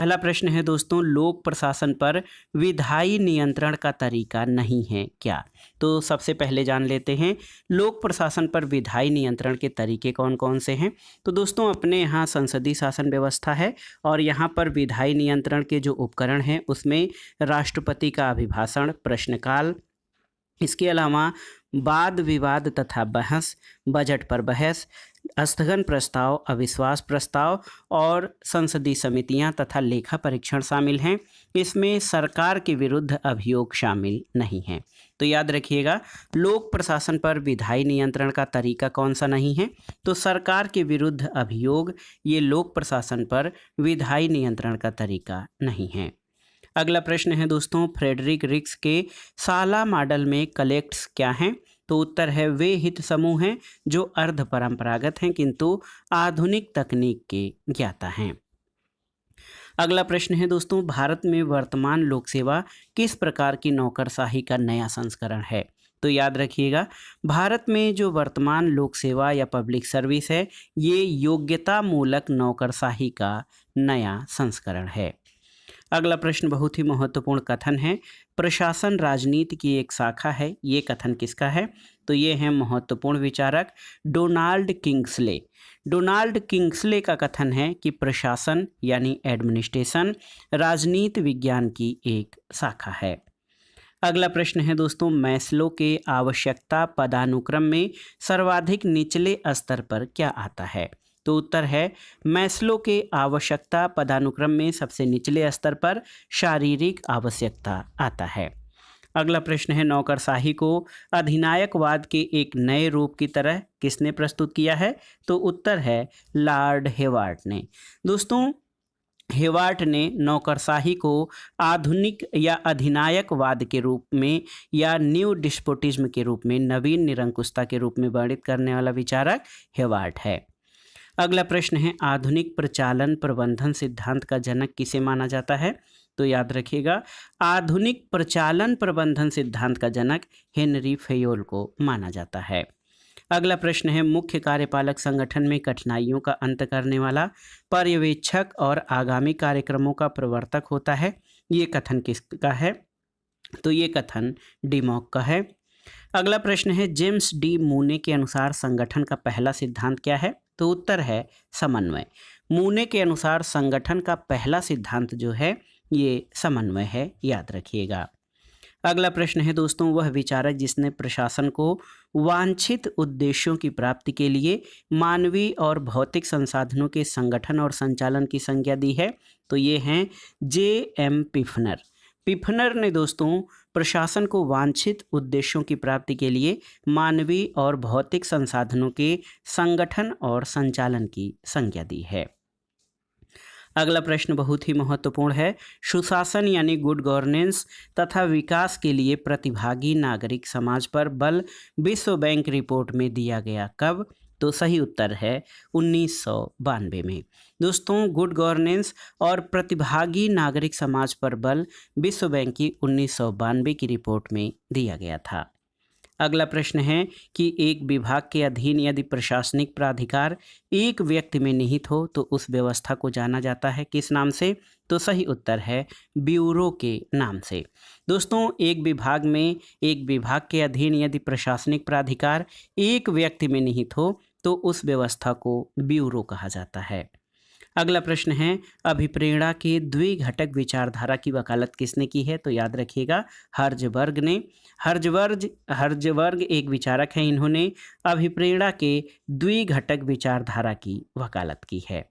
पहला प्रश्न है दोस्तों, लोक प्रशासन पर विधायी नियंत्रण का तरीका नहीं है क्या? तो सबसे पहले जान लेते हैं लोक प्रशासन पर विधायी नियंत्रण के तरीके कौन कौन से हैं। तो दोस्तों अपने यहाँ संसदीय शासन व्यवस्था है और यहाँ पर विधायी नियंत्रण के जो उपकरण हैं उसमें राष्ट्रपति का अभिभाषण, प्रश्नकाल, इसके अलावा वाद विवाद तथा बहस, बजट पर बहस, स्थगन प्रस्ताव, अविश्वास प्रस्ताव और संसदीय समितियां तथा लेखा परीक्षण शामिल हैं। इसमें सरकार के विरुद्ध अभियोग शामिल नहीं हैं। तो याद रखिएगा, लोक प्रशासन पर विधायी नियंत्रण का तरीका कौन सा नहीं है? तो सरकार के विरुद्ध अभियोग, ये लोक प्रशासन पर विधायी नियंत्रण का तरीका नहीं है। अगला प्रश्न है दोस्तों, फ्रेडरिक रिक्स के साला मॉडल में कलेक्ट्स क्या हैं? तो उत्तर है वे हित समूह हैं जो अर्ध परंपरागत हैं किंतु आधुनिक तकनीक के ज्ञाता हैं। अगला प्रश्न है दोस्तों, भारत में वर्तमान लोक सेवा किस प्रकार की नौकरशाही का नया संस्करण है? तो याद रखिएगा, भारत में जो वर्तमान लोक सेवा या पब्लिक सर्विस है ये योग्यता मूलक नौकरशाही का नया संस्करण है। अगला प्रश्न बहुत ही महत्वपूर्ण कथन है, प्रशासन राजनीति की एक शाखा है, ये कथन किसका है? तो ये है महत्वपूर्ण विचारक डोनाल्ड किंग्सले। डोनाल्ड किंग्सले का कथन है कि प्रशासन यानी एडमिनिस्ट्रेशन राजनीति विज्ञान की एक शाखा है। अगला प्रश्न है दोस्तों, मैस्लो के आवश्यकता पदानुक्रम में सर्वाधिक निचले स्तर पर क्या आता है? तो उत्तर है मैस्लो के आवश्यकता पदानुक्रम में सबसे निचले स्तर पर शारीरिक आवश्यकता आता है। अगला प्रश्न है, नौकरशाही को अधिनायकवाद के एक नए रूप की तरह किसने प्रस्तुत किया है? तो उत्तर है लॉर्ड हेवार्ड ने। दोस्तों हेवार्ड ने नौकरशाही को आधुनिक या अधिनायकवाद के रूप में या न्यू डिस्पोटिज्म के रूप में, नवीन निरंकुशता के रूप में वर्णित करने वाला विचारक हेवार्ड है। अगला प्रश्न है, आधुनिक प्रचालन प्रबंधन सिद्धांत का जनक किसे माना जाता है? तो याद रखिएगा, आधुनिक प्रचालन प्रबंधन सिद्धांत का जनक हेनरी फेयोल को माना जाता है। अगला प्रश्न है, मुख्य कार्यपालक संगठन में कठिनाइयों का अंत करने वाला पर्यवेक्षक और आगामी कार्यक्रमों का प्रवर्तक होता है, ये कथन किसका है? तो ये कथन डिमॉक का है। अगला प्रश्न है, जेम्स डी मूने के अनुसार संगठन का पहला सिद्धांत क्या है? तो उत्तर है समन्वय। मूने के अनुसार संगठन का पहला सिद्धांत जो है ये समन्वय है, याद रखिएगा। अगला प्रश्न है दोस्तों, वह विचारक जिसने प्रशासन को वांछित उद्देश्यों की प्राप्ति के लिए मानवीय और भौतिक संसाधनों के संगठन और संचालन की संज्ञा दी है? तो ये हैं J.M. पिफनर। पिफनर ने दोस्तों प्रशासन को वांछित उद्देश्यों की प्राप्ति के लिए मानवीय और भौतिक संसाधनों के संगठन और संचालन की संज्ञा दी है। अगला प्रश्न बहुत ही महत्वपूर्ण है, सुशासन यानी गुड गवर्नेंस तथा विकास के लिए प्रतिभागी नागरिक समाज पर बल विश्व बैंक रिपोर्ट में दिया गया कब? तो सही उत्तर है 1992 में। दोस्तों गुड गवर्नेंस और प्रतिभागी नागरिक समाज पर बल विश्व बैंक की 1992 की रिपोर्ट में दिया गया था। अगला प्रश्न है कि एक विभाग के अधीन यदि प्रशासनिक प्राधिकार एक व्यक्ति में निहित हो तो उस व्यवस्था को जाना जाता है किस नाम से? तो सही उत्तर है ब्यूरो के नाम से। दोस्तों एक विभाग के अधीन यदि प्रशासनिक प्राधिकार एक व्यक्ति में निहित हो तो उस व्यवस्था को ब्यूरो कहा जाता है। अगला प्रश्न है, अभिप्रेरणा के द्विघटक विचारधारा की वकालत किसने की है? तो याद रखिएगा हर्जबर्ग ने। हर्जबर्ग एक विचारक हैं, इन्होंने अभिप्रेरणा के द्विघटक विचारधारा की वकालत की है।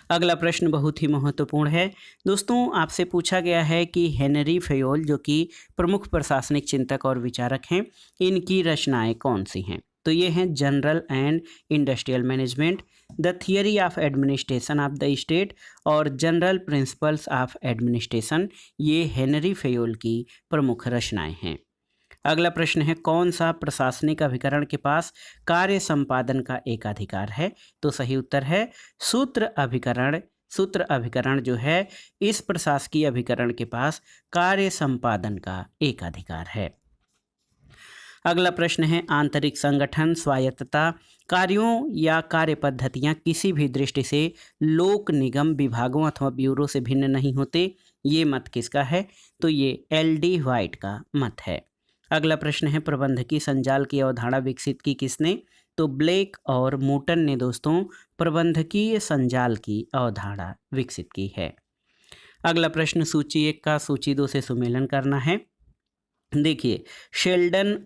अगला प्रश्न बहुत ही महत्वपूर्ण है दोस्तों, आपसे पूछा गया है कि हेनरी फेयोल जो कि प्रमुख प्रशासनिक चिंतक और विचारक हैं, इनकी रचनाएं कौन सी हैं? तो ये हैं general and industrial management, the theory of administration of the state और जनरल प्रिंसिपल्स ऑफ एडमिनिस्ट्रेशन। ये हेनरी फेयोल की प्रमुख रचनाएं हैं। अगला प्रश्न है, कौन सा प्रशासनिक अभिकरण के पास कार्य संपादन का एकाधिकार है? तो सही उत्तर है सूत्र अभिकरण। सूत्र अभिकरण जो है इस प्रशासकीय अभिकरण के पास कार्य संपादन का एकाधिकार है। अगला प्रश्न है आंतरिक संगठन, स्वायत्तता, कार्यों या कार्य पद्धतियाँ किसी भी दृष्टि से लोक निगम विभागों अथवा ब्यूरो से भिन्न नहीं होते। ये मत किसका है? तो ये एल.डी. व्हाइट का मत है। अगला प्रश्न है प्रबंधकीय संजाल की अवधारणा विकसित की किसने? तो ब्लेक और मूटन ने दोस्तों प्रबंधकीय संजाल की अवधारणा विकसित की है। अगला प्रश्न सूची 1 का सूची 2 से सुमेलन करना है। देखिए शेल्डन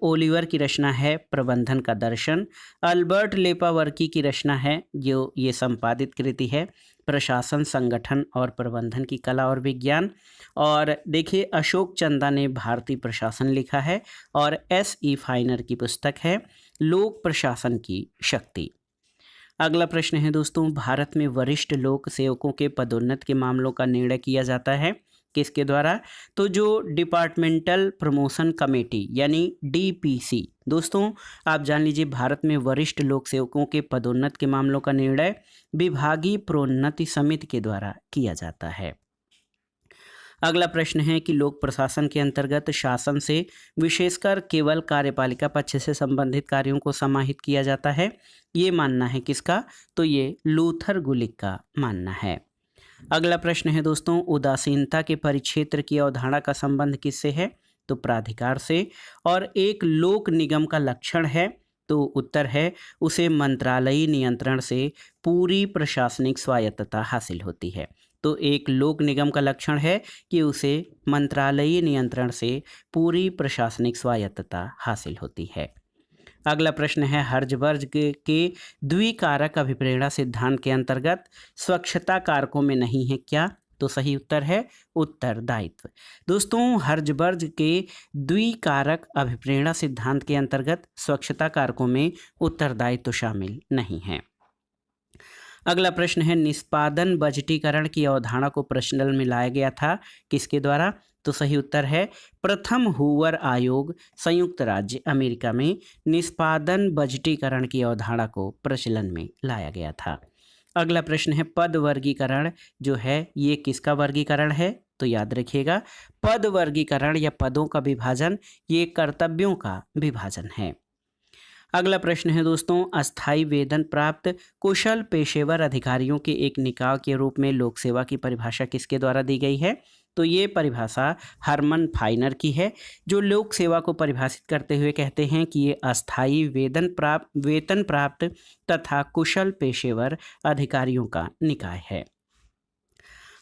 ओलिवर की रचना है प्रबंधन का दर्शन। अल्बर्ट लेपावर्की की रचना है जो ये संपादित कृति है प्रशासन, संगठन और प्रबंधन की कला और विज्ञान। और देखिए अशोक चंदा ने भारतीय प्रशासन लिखा है और S.E. फाइनर की पुस्तक है लोक प्रशासन की शक्ति। अगला प्रश्न है दोस्तों भारत में वरिष्ठ लोक सेवकों के पदोन्नति के मामलों का निर्णय किया जाता है किसके द्वारा? तो जो डिपार्टमेंटल प्रमोशन कमेटी यानी DPC। दोस्तों आप जान लीजिए भारत में वरिष्ठ लोक सेवकों के पदोन्नति के मामलों का निर्णय विभागीय प्रोन्नति समिति के द्वारा किया जाता है। अगला प्रश्न है कि लोक प्रशासन के अंतर्गत शासन से विशेषकर केवल कार्यपालिका पक्ष से संबंधित कार्यों को समाहित किया जाता है। ये मानना है किसका? तो ये लूथर गुलिक का मानना है। अगला प्रश्न है दोस्तों उदासीनता के परिक्षेत्र की अवधारणा का संबंध किससे है? तो प्राधिकार से। और एक लोक निगम का लक्षण है? तो उत्तर है उसे मंत्रालयी नियंत्रण से पूरी प्रशासनिक स्वायत्तता हासिल होती है। तो एक लोक निगम का लक्षण है कि उसे मंत्रालयी नियंत्रण से पूरी प्रशासनिक स्वायत्तता हासिल होती है। अगला प्रश्न है हर्जबर्ग के द्विकारक अभिप्रेरणा सिद्धांत के अंतर्गत स्वच्छता कारकों में नहीं है क्या? तो सही उत्तर है उत्तरदायित्व। दोस्तों हर्जबर्ग के द्विकारक अभिप्रेरणा सिद्धांत के अंतर्गत स्वच्छता कारकों में उत्तरदायित्व शामिल नहीं है। अगला प्रश्न है निष्पादन बजटीकरण की अवधारणा को प्रश्नल में लाया गया था किसके द्वारा? तो सही उत्तर है प्रथम हूवर आयोग संयुक्त राज्य अमेरिका में निष्पादन बजटीकरण की अवधारणा को प्रचलन में लाया गया था। अगला प्रश्न है पद वर्गीकरण जो है ये किसका वर्गीकरण है? तो याद रखिएगा पद वर्गीकरण या पदों का विभाजन ये कर्तव्यों का विभाजन है। अगला प्रश्न है दोस्तों अस्थायी वेतन प्राप्त कुशल पेशेवर अधिकारियों के एक निकाय के रूप में लोक सेवा की परिभाषा किसके द्वारा दी गई है? तो ये परिभाषा हरमन फाइनर की है जो लोक सेवा को परिभाषित करते हुए कहते हैं कि ये अस्थायी वेतन प्राप्त तथा कुशल पेशेवर अधिकारियों का निकाय है।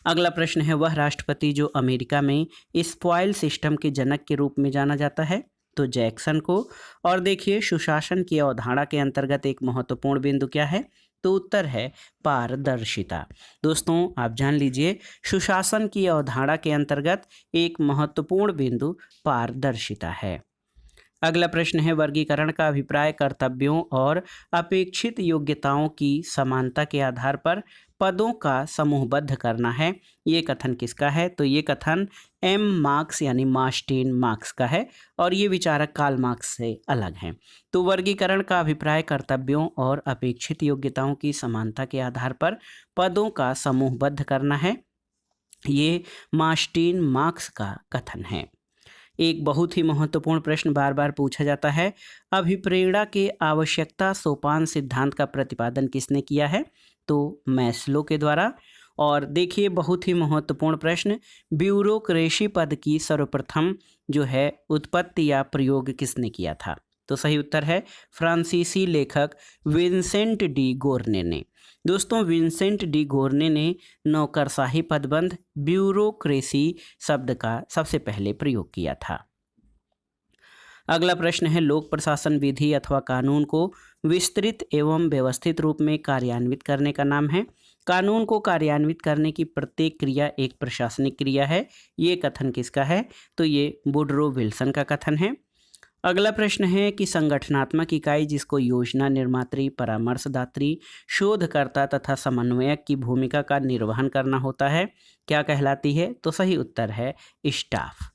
अगला प्रश्न है वह राष्ट्रपति जो अमेरिका में स्पॉइल सिस्टम के जनक के रूप में जाना जाता है? तो जैक्सन को। और देखिए सुशासन की अवधारणा के अंतर्गत एक महत्वपूर्ण बिंदु क्या है? तो उत्तर है पारदर्शिता। दोस्तों आप जान लीजिए सुशासन की अवधारणा के अंतर्गत एक महत्वपूर्ण बिंदु पारदर्शिता है। अगला प्रश्न है वर्गीकरण का अभिप्राय कर्तव्यों और अपेक्षित योग्यताओं की समानता के आधार पर पदों का समूहबद्ध करना है। ये कथन किसका है? तो ये कथन एम मार्क्स यानी मार्स्टेन मार्क्स का है और ये विचारक कार्ल मार्क्स से अलग हैं। तो वर्गीकरण का अभिप्राय कर्तव्यों और अपेक्षित योग्यताओं की समानता के आधार पर पदों का समूहबद्ध करना है, ये मार्स्टेन मार्क्स का कथन है। एक बहुत ही महत्वपूर्ण प्रश्न बार बार पूछा जाता है अभिप्रेरणा के आवश्यकता सोपान सिद्धांत का प्रतिपादन किसने किया है? तो मैस्लो के द्वारा। और देखिए बहुत ही महत्वपूर्ण प्रश्न ब्यूरोक्रेसी पद की सर्वप्रथम जो है उत्पत्ति या प्रयोग किसने किया था? तो सही उत्तर है फ्रांसीसी लेखक विंसेंट डी गोर्ने ने। दोस्तों विंसेंट डी गोर्ने ने नौकरशाही पदबंध ब्यूरोक्रेसी शब्द का सबसे पहले प्रयोग किया था। अगला प्रश्न है लोक प्रशासन विधि अथवा कानून को विस्तृत एवं व्यवस्थित रूप में कार्यान्वित करने का नाम है। कानून को कार्यान्वित करने की प्रत्येक क्रिया एक प्रशासनिक क्रिया है। ये कथन किसका है? तो ये वुडरो विल्सन का कथन है। अगला प्रश्न है कि संगठनात्मक इकाई जिसको योजना निर्मात्री, परामर्शदात्री, शोधकर्ता तथा समन्वयक की भूमिका का निर्वहन करना होता है क्या कहलाती है? तो सही उत्तर है स्टाफ।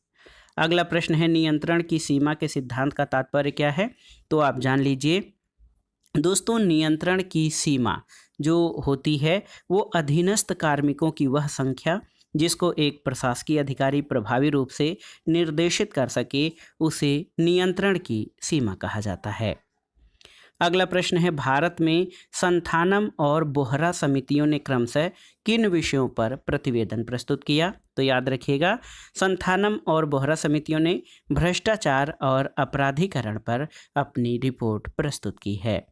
अगला प्रश्न है नियंत्रण की सीमा के सिद्धांत का तात्पर्य क्या है? तो आप जान लीजिए दोस्तों नियंत्रण की सीमा जो होती है वो अधीनस्थ कार्मिकों की वह संख्या जिसको एक प्रशासकीय अधिकारी प्रभावी रूप से निर्देशित कर सके उसे नियंत्रण की सीमा कहा जाता है। अगला प्रश्न है, भारत में संथानम और बोहरा समितियों ने क्रमशः किन विषयों पर प्रतिवेदन प्रस्तुत किया? तो याद रखिएगा, संथानम और बोहरा समितियों ने भ्रष्टाचार और अपराधीकरण पर अपनी रिपोर्ट प्रस्तुत की है।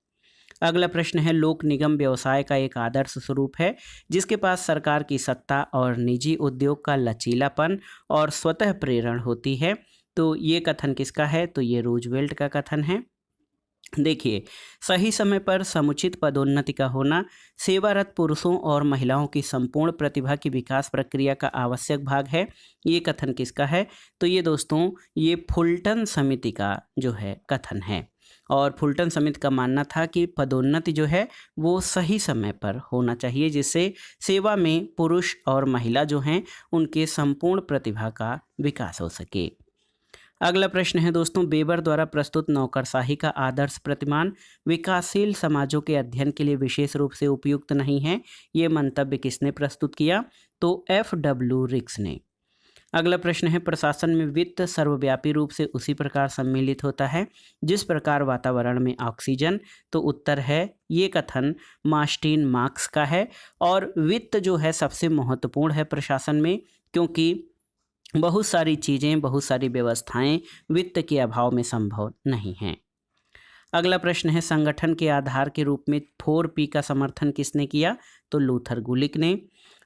अगला प्रश्न है, लोक निगम व्यवसाय का एक आदर्श स्वरूप है जिसके पास सरकार की सत्ता और निजी उद्योग का लचीलापन और स्वतः प्रेरण होती है। तो ये कथन किसका है? तो ये रूजवेल्ट का कथन है। देखिए, सही समय पर समुचित पदोन्नति का होना सेवारत पुरुषों और महिलाओं की संपूर्ण प्रतिभा की विकास प्रक्रिया का आवश्यक भाग है। ये कथन किसका है? तो ये दोस्तों, ये फुलटन समिति का जो है कथन है। और फुलटन समिति का मानना था कि पदोन्नति जो है वो सही समय पर होना चाहिए, जिससे सेवा में पुरुष और महिला जो हैं उनके संपूर्ण प्रतिभा का विकास हो सके। अगला प्रश्न है दोस्तों, बेबर द्वारा प्रस्तुत नौकरशाही का आदर्श प्रतिमान विकासशील समाजों के अध्ययन के लिए विशेष रूप से उपयुक्त नहीं है। ये मंतव्य किसने प्रस्तुत किया? तो F.W. रिक्स ने। अगला प्रश्न है, प्रशासन में वित्त सर्वव्यापी रूप से उसी प्रकार सम्मिलित होता है जिस प्रकार वातावरण में ऑक्सीजन। तो उत्तर है, ये कथन मार्टिन मार्क्स का है। और वित्त जो है सबसे महत्वपूर्ण है प्रशासन में, क्योंकि बहुत सारी चीज़ें, बहुत सारी व्यवस्थाएं वित्त के अभाव में संभव नहीं हैं। अगला प्रश्न है, संगठन के आधार के रूप में 4P का समर्थन किसने किया? तो लूथर गुलिक ने।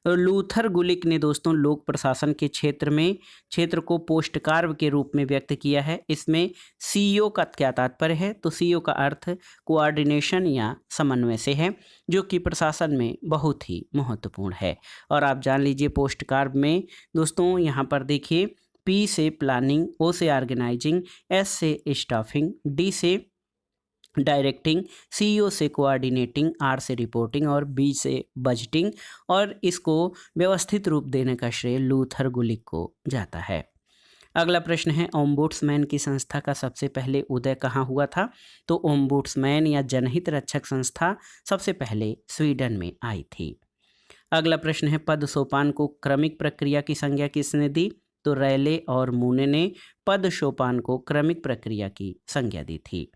लूथर गुलिक ने दोस्तों लोक प्रशासन के क्षेत्र को पोस्टकार्य के रूप में व्यक्त किया है। इसमें CEO का क्या तात्पर्य है? तो CEO का अर्थ कोऑर्डिनेशन या समन्वय से है, जो कि प्रशासन में बहुत ही महत्वपूर्ण है। और आप जान लीजिए पोस्टकार्य में दोस्तों, यहाँ पर देखिए, P से प्लानिंग, O से ऑर्गेनाइजिंग, S से स्टाफिंग, D से डायरेक्टिंग, CEO से कोऑर्डिनेटिंग, R से रिपोर्टिंग और B से बजटिंग। और इसको व्यवस्थित रूप देने का श्रेय लूथर गुलिक को जाता है। अगला प्रश्न है, ओम्बुड्समैन की संस्था का सबसे पहले उदय कहाँ हुआ था? तो ओम्बुड्समैन या जनहित रक्षक संस्था सबसे पहले स्वीडन में आई थी। अगला प्रश्न है, पद सोपान को क्रमिक प्रक्रिया की संज्ञा किसने दी? तो रैले और मूने ने पद सोपान को क्रमिक प्रक्रिया की संज्ञा दी थी।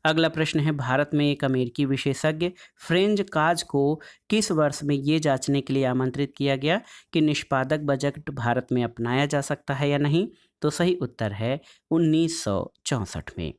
अगला प्रश्न है, भारत में एक अमेरिकी विशेषज्ञ फ्रेंच काज को किस वर्ष में ये जांचने के लिए आमंत्रित किया गया कि निष्पादक बजट भारत में अपनाया जा सकता है या नहीं? तो सही उत्तर है 1964 में।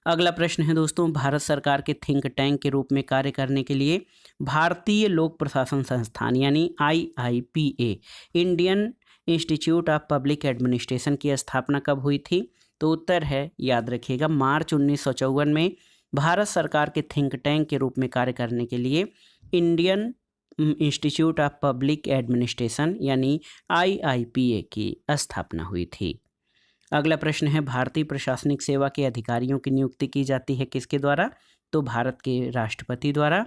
अगला प्रश्न है दोस्तों, भारत सरकार के थिंक टैंक के रूप में कार्य करने के लिए भारतीय लोक प्रशासन संस्थान यानी IIPA, Indian institute of public administration की स्थापना कब हुई थी? तो उत्तर है, याद रखिएगा, मार्च 1954 में भारत सरकार के थिंक टैंक के रूप में कार्य करने के लिए Indian institute of public administration यानी IIPA की स्थापना हुई थी। अगला प्रश्न है, भारतीय प्रशासनिक सेवा के अधिकारियों की नियुक्ति की जाती है किसके द्वारा? तो भारत के राष्ट्रपति द्वारा।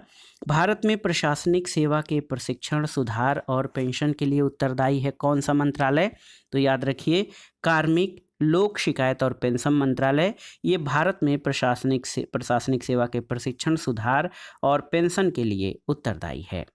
भारत में प्रशासनिक सेवा के प्रशिक्षण, सुधार और पेंशन के लिए उत्तरदायी है कौन सा मंत्रालय? तो याद रखिए, कार्मिक, लोक शिकायत और पेंशन मंत्रालय। ये भारत में प्रशासनिक सेवा के प्रशिक्षण, सुधार और पेंशन के लिए उत्तरदायी है।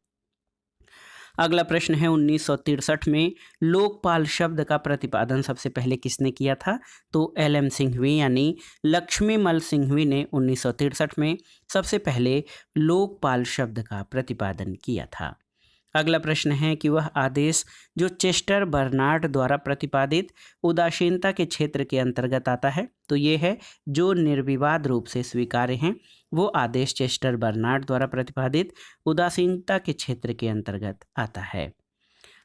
अगला प्रश्न है, 1963 में लोकपाल शब्द का प्रतिपादन सबसे पहले किसने किया था? तो LM सिंघवी यानी लक्ष्मीमल सिंघवी ने 1963 में सबसे पहले लोकपाल शब्द का प्रतिपादन किया था। अगला प्रश्न है कि वह आदेश जो चेस्टर बर्नार्ड द्वारा प्रतिपादित उदासीनता के क्षेत्र के अंतर्गत आता है। तो ये है जो निर्विवाद रूप से स्वीकार्य हैं, वो आदेश चेस्टर बर्नार्ड द्वारा प्रतिपादित उदासीनता के क्षेत्र के अंतर्गत आता है।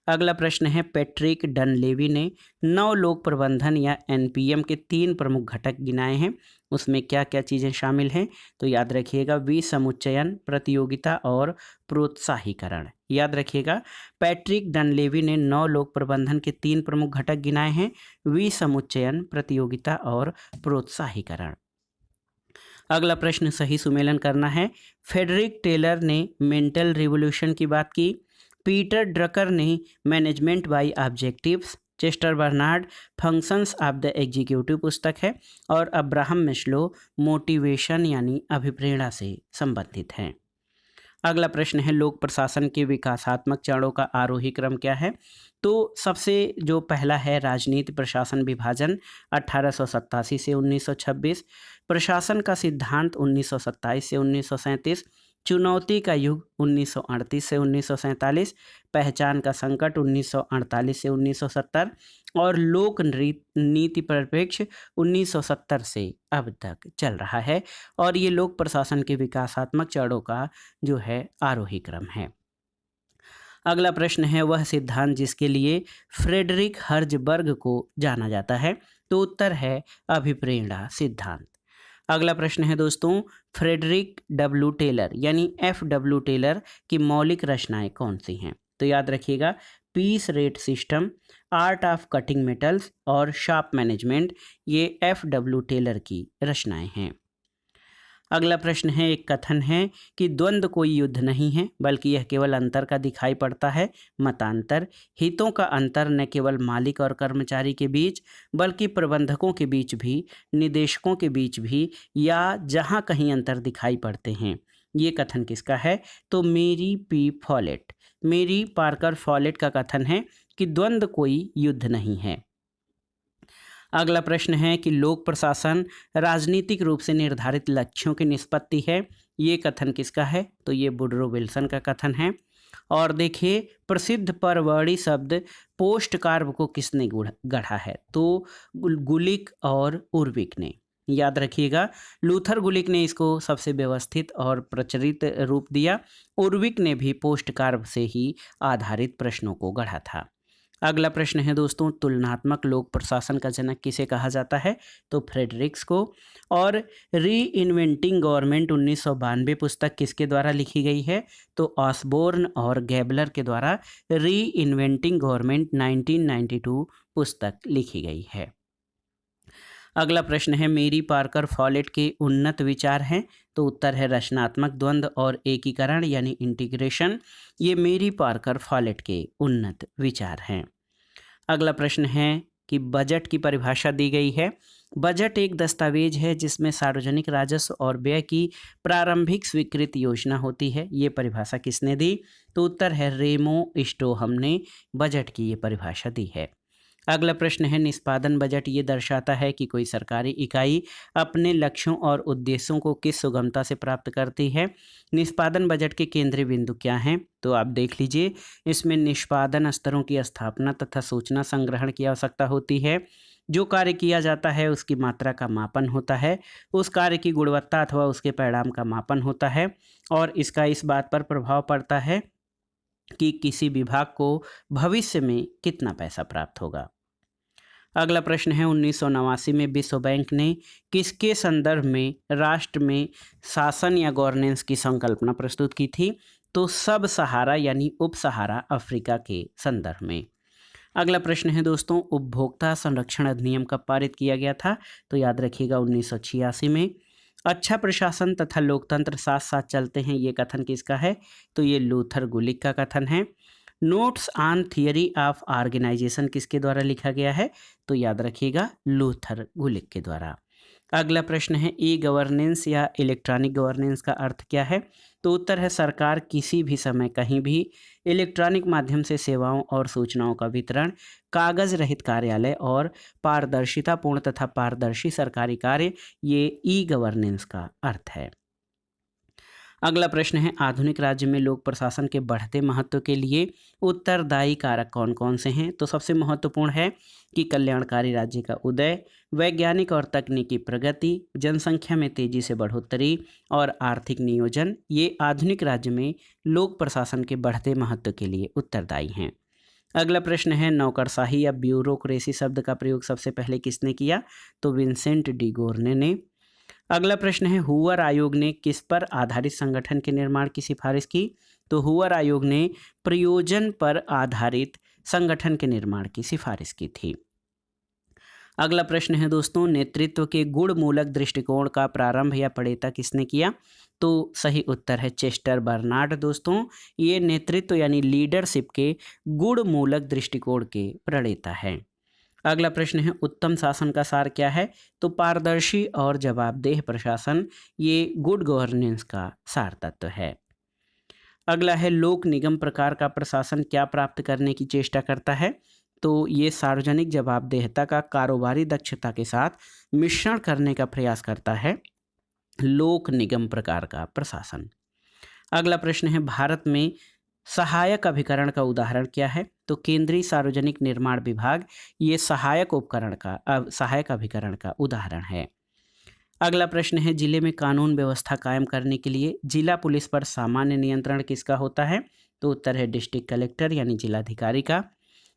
अगला प्रश्न है, पैट्रिक डनलेवी ने नव लोक प्रबंधन या NPM के 3 प्रमुख घटक गिनाए हैं। उसमें क्या क्या चीज़ें शामिल हैं? तो याद रखिएगा, विसमुच्चयन, प्रतियोगिता और प्रोत्साहीकरण। याद रखिएगा, पैट्रिक डनलेवी ने नव लोक प्रबंधन के 3 प्रमुख घटक गिनाए हैं, विसमुच्चयन, प्रतियोगिता और प्रोत्साहीकरण। अगला प्रश्न सही सुमेलन करना है। फ्रेडरिक टेलर ने मेंटल रिवॉल्यूशन की बात की, पीटर ड्रकर ने management by objectives, Chester Barnard functions of the executive पुस्तक है, और अब्राहम मैस्लो मोटिवेशन यानी अभिप्रेरणा से संबंधित हैं। अगला प्रश्न है लोक प्रशासन के विकासात्मक चरणों का आरोही क्रम क्या है? तो सबसे जो पहला है राजनीति प्रशासन विभाजन 1887 से 1926, प्रशासन का सिद्धांत 1927 से 1937, चुनौती का युग 1938 से 1947, पहचान का संकट 1948 से 1970 और लोक नीति परिप्रेक्ष्य 1970 से अब तक चल रहा है। और ये लोक प्रशासन के विकासात्मक चरणों का जो है आरोही क्रम है। अगला प्रश्न है वह सिद्धांत जिसके लिए फ्रेडरिक हर्जबर्ग को जाना जाता है? तो उत्तर है अभिप्रेरणा सिद्धांत। अगला प्रश्न है दोस्तों फ्रेडरिक डब्ल्यू टेलर यानी FW टेलर की मौलिक रचनाएं कौन सी हैं? तो याद रखिएगा piece rate system, art of cutting metals और शार्प मैनेजमेंट, ये FW टेलर की रचनाएं हैं। अगला प्रश्न है एक कथन है कि द्वंद्व कोई युद्ध नहीं है बल्कि यह केवल अंतर का दिखाई पड़ता है, मतांतर, हितों का अंतर न केवल मालिक और कर्मचारी के बीच बल्कि प्रबंधकों के बीच भी, निदेशकों के बीच भी, या जहां कहीं अंतर दिखाई पड़ते हैं। ये कथन किसका है? तो मेरी पार्कर फॉलेट का कथन है कि द्वंद्व कोई युद्ध नहीं है। अगला प्रश्न है कि लोक प्रशासन राजनीतिक रूप से निर्धारित लक्ष्यों की निष्पत्ति है। ये कथन किसका है? तो ये वुडरो विल्सन का कथन है। और देखिए प्रसिद्ध परवर्णी शब्द पोस्ट कार्ब को किसने गढ़ा है? तो गुलिक और उर्विक ने। याद रखिएगा लूथर गुलिक ने इसको सबसे व्यवस्थित और प्रचलित रूप दिया, उर्विक ने भी पोस्ट कार्ब से ही आधारित प्रश्नों को गढ़ा था। अगला प्रश्न है दोस्तों तुलनात्मक लोक प्रशासन का जनक किसे कहा जाता है? तो फ्रेडरिक्स को। और री इन्वेंटिंग गवर्नमेंट 1992 पुस्तक किसके द्वारा लिखी गई है? तो ऑसबोर्न और गैबलर के द्वारा री इन्वेंटिंग गवर्नमेंट 1992 पुस्तक लिखी गई है। अगला प्रश्न है मेरी पार्कर फॉलेट के उन्नत विचार हैं? तो उत्तर है रचनात्मक द्वंद्व और एकीकरण यानी इंटीग्रेशन, ये मेरी पार्कर फॉलेट के उन्नत विचार हैं। अगला प्रश्न है कि बजट की परिभाषा दी गई है। बजट एक दस्तावेज है जिसमें सार्वजनिक राजस्व और व्यय की प्रारंभिक स्वीकृत योजना होती है। ये परिभाषा किसने दी? तो उत्तर है रेमो स्टोहम ने बजट की ये परिभाषा दी है। अगला प्रश्न है निष्पादन बजट ये दर्शाता है कि कोई सरकारी इकाई अपने लक्ष्यों और उद्देश्यों को किस सुगमता से प्राप्त करती है। निष्पादन बजट के केंद्रीय बिंदु क्या हैं? तो आप देख लीजिए इसमें निष्पादन स्तरों की स्थापना तथा सूचना संग्रहण की आवश्यकता होती है। जो कार्य किया जाता है उसकी मात्रा का मापन होता है, उस कार्य की गुणवत्ता अथवा उसके परिणाम का मापन होता है और इसका इस बात पर प्रभाव पड़ता है कि किसी विभाग को भविष्य में कितना पैसा प्राप्त होगा। अगला प्रश्न है 1989 में विश्व बैंक ने किसके संदर्भ में राष्ट्र में शासन या गवर्नेंस की संकल्पना प्रस्तुत की थी? तो सब सहारा यानी उप सहारा अफ्रीका के संदर्भ में। अगला प्रश्न है दोस्तों उपभोक्ता संरक्षण अधिनियम कब पारित किया गया था? तो याद रखिएगा 1986 में। अच्छा प्रशासन तथा लोकतंत्र साथ साथ चलते हैं, ये कथन किसका है? तो ये लूथर गुलिक का कथन है। Notes on theory of organisation किसके द्वारा लिखा गया है? तो याद रखिएगा लूथर गुलिक के द्वारा। अगला प्रश्न है ई गवर्नेंस या इलेक्ट्रॉनिक गवर्नेंस का अर्थ क्या है? तो उत्तर है सरकार किसी भी समय कहीं भी इलेक्ट्रॉनिक माध्यम से सेवाओं और सूचनाओं का वितरण, कागज रहित कार्यालय और पारदर्शितापूर्ण तथा पारदर्शी सरकारी कार्य, ये ई गवर्नेंस का अर्थ है। अगला प्रश्न है आधुनिक राज्य में लोक प्रशासन के बढ़ते महत्व के लिए उत्तरदायी कारक कौन कौन से हैं? तो सबसे महत्वपूर्ण है कि कल्याणकारी राज्य का उदय, वैज्ञानिक और तकनीकी प्रगति, जनसंख्या में तेजी से बढ़ोतरी और आर्थिक नियोजन, ये आधुनिक राज्य में लोक प्रशासन के बढ़ते महत्व के लिए उत्तरदायी हैं। अगला प्रश्न है नौकरशाही या ब्यूरोक्रेसी शब्द का प्रयोग सबसे पहले किसने किया? तो विंसेंट डी गोर्ने ने। अगला प्रश्न है हूवर आयोग ने किस पर आधारित संगठन के निर्माण की सिफारिश की? तो हूवर आयोग ने प्रयोजन पर आधारित संगठन के निर्माण की सिफारिश की थी। अगला प्रश्न है दोस्तों नेतृत्व के गुणमूलक दृष्टिकोण का प्रारंभ या प्रणेता किसने किया? तो सही उत्तर है चेस्टर बर्नार्ड। दोस्तों ये नेतृत्व यानी लीडरशिप के गुणमूलक दृष्टिकोण के प्रणेता हैं। अगला प्रश्न है उत्तम शासन का सार क्या है? तो पारदर्शी और जवाबदेह प्रशासन, ये गुड गवर्नेंस का सार तत्व है। अगला है लोक निगम प्रकार का प्रशासन क्या प्राप्त करने की चेष्टा करता है? तो ये सार्वजनिक जवाबदेहिता का कारोबारी दक्षता के साथ मिश्रण करने का प्रयास करता है लोक निगम प्रकार का प्रशासन। अगला प्रश्न है भारत में सहायक अभिकरण का उदाहरण क्या है? तो केंद्रीय सार्वजनिक निर्माण विभाग ये सहायक उपकरण का सहायक अभिकरण का उदाहरण है। अगला प्रश्न है जिले में कानून व्यवस्था कायम करने के लिए जिला पुलिस पर सामान्य नियंत्रण किसका होता है? तो उत्तर है डिस्ट्रिक्ट कलेक्टर यानी जिलाधिकारी का।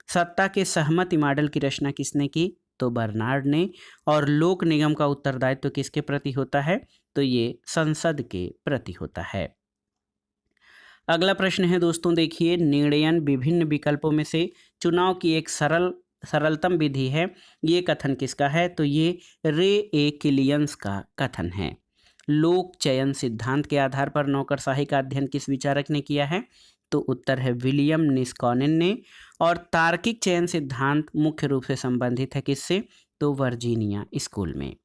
सत्ता के सहमति मॉडल की रचना किसने की? तो बर्नार्ड ने। और लोक निगम का उत्तरदायित्व तो किसके प्रति होता है? तो ये संसद के प्रति होता है। अगला प्रश्न है दोस्तों देखिए, निर्णयन विभिन्न विकल्पों में से चुनाव की एक सरलतम विधि है, ये कथन किसका है? तो ये रे ए किलियंस का कथन है। लोक चयन सिद्धांत के आधार पर नौकरशाही का अध्ययन किस विचारक ने किया है? तो उत्तर है विलियम निस्कॉनेन ने। और तार्किक चयन सिद्धांत मुख्य रूप से संबंधित है किससे? तो वर्जीनिया स्कूल में।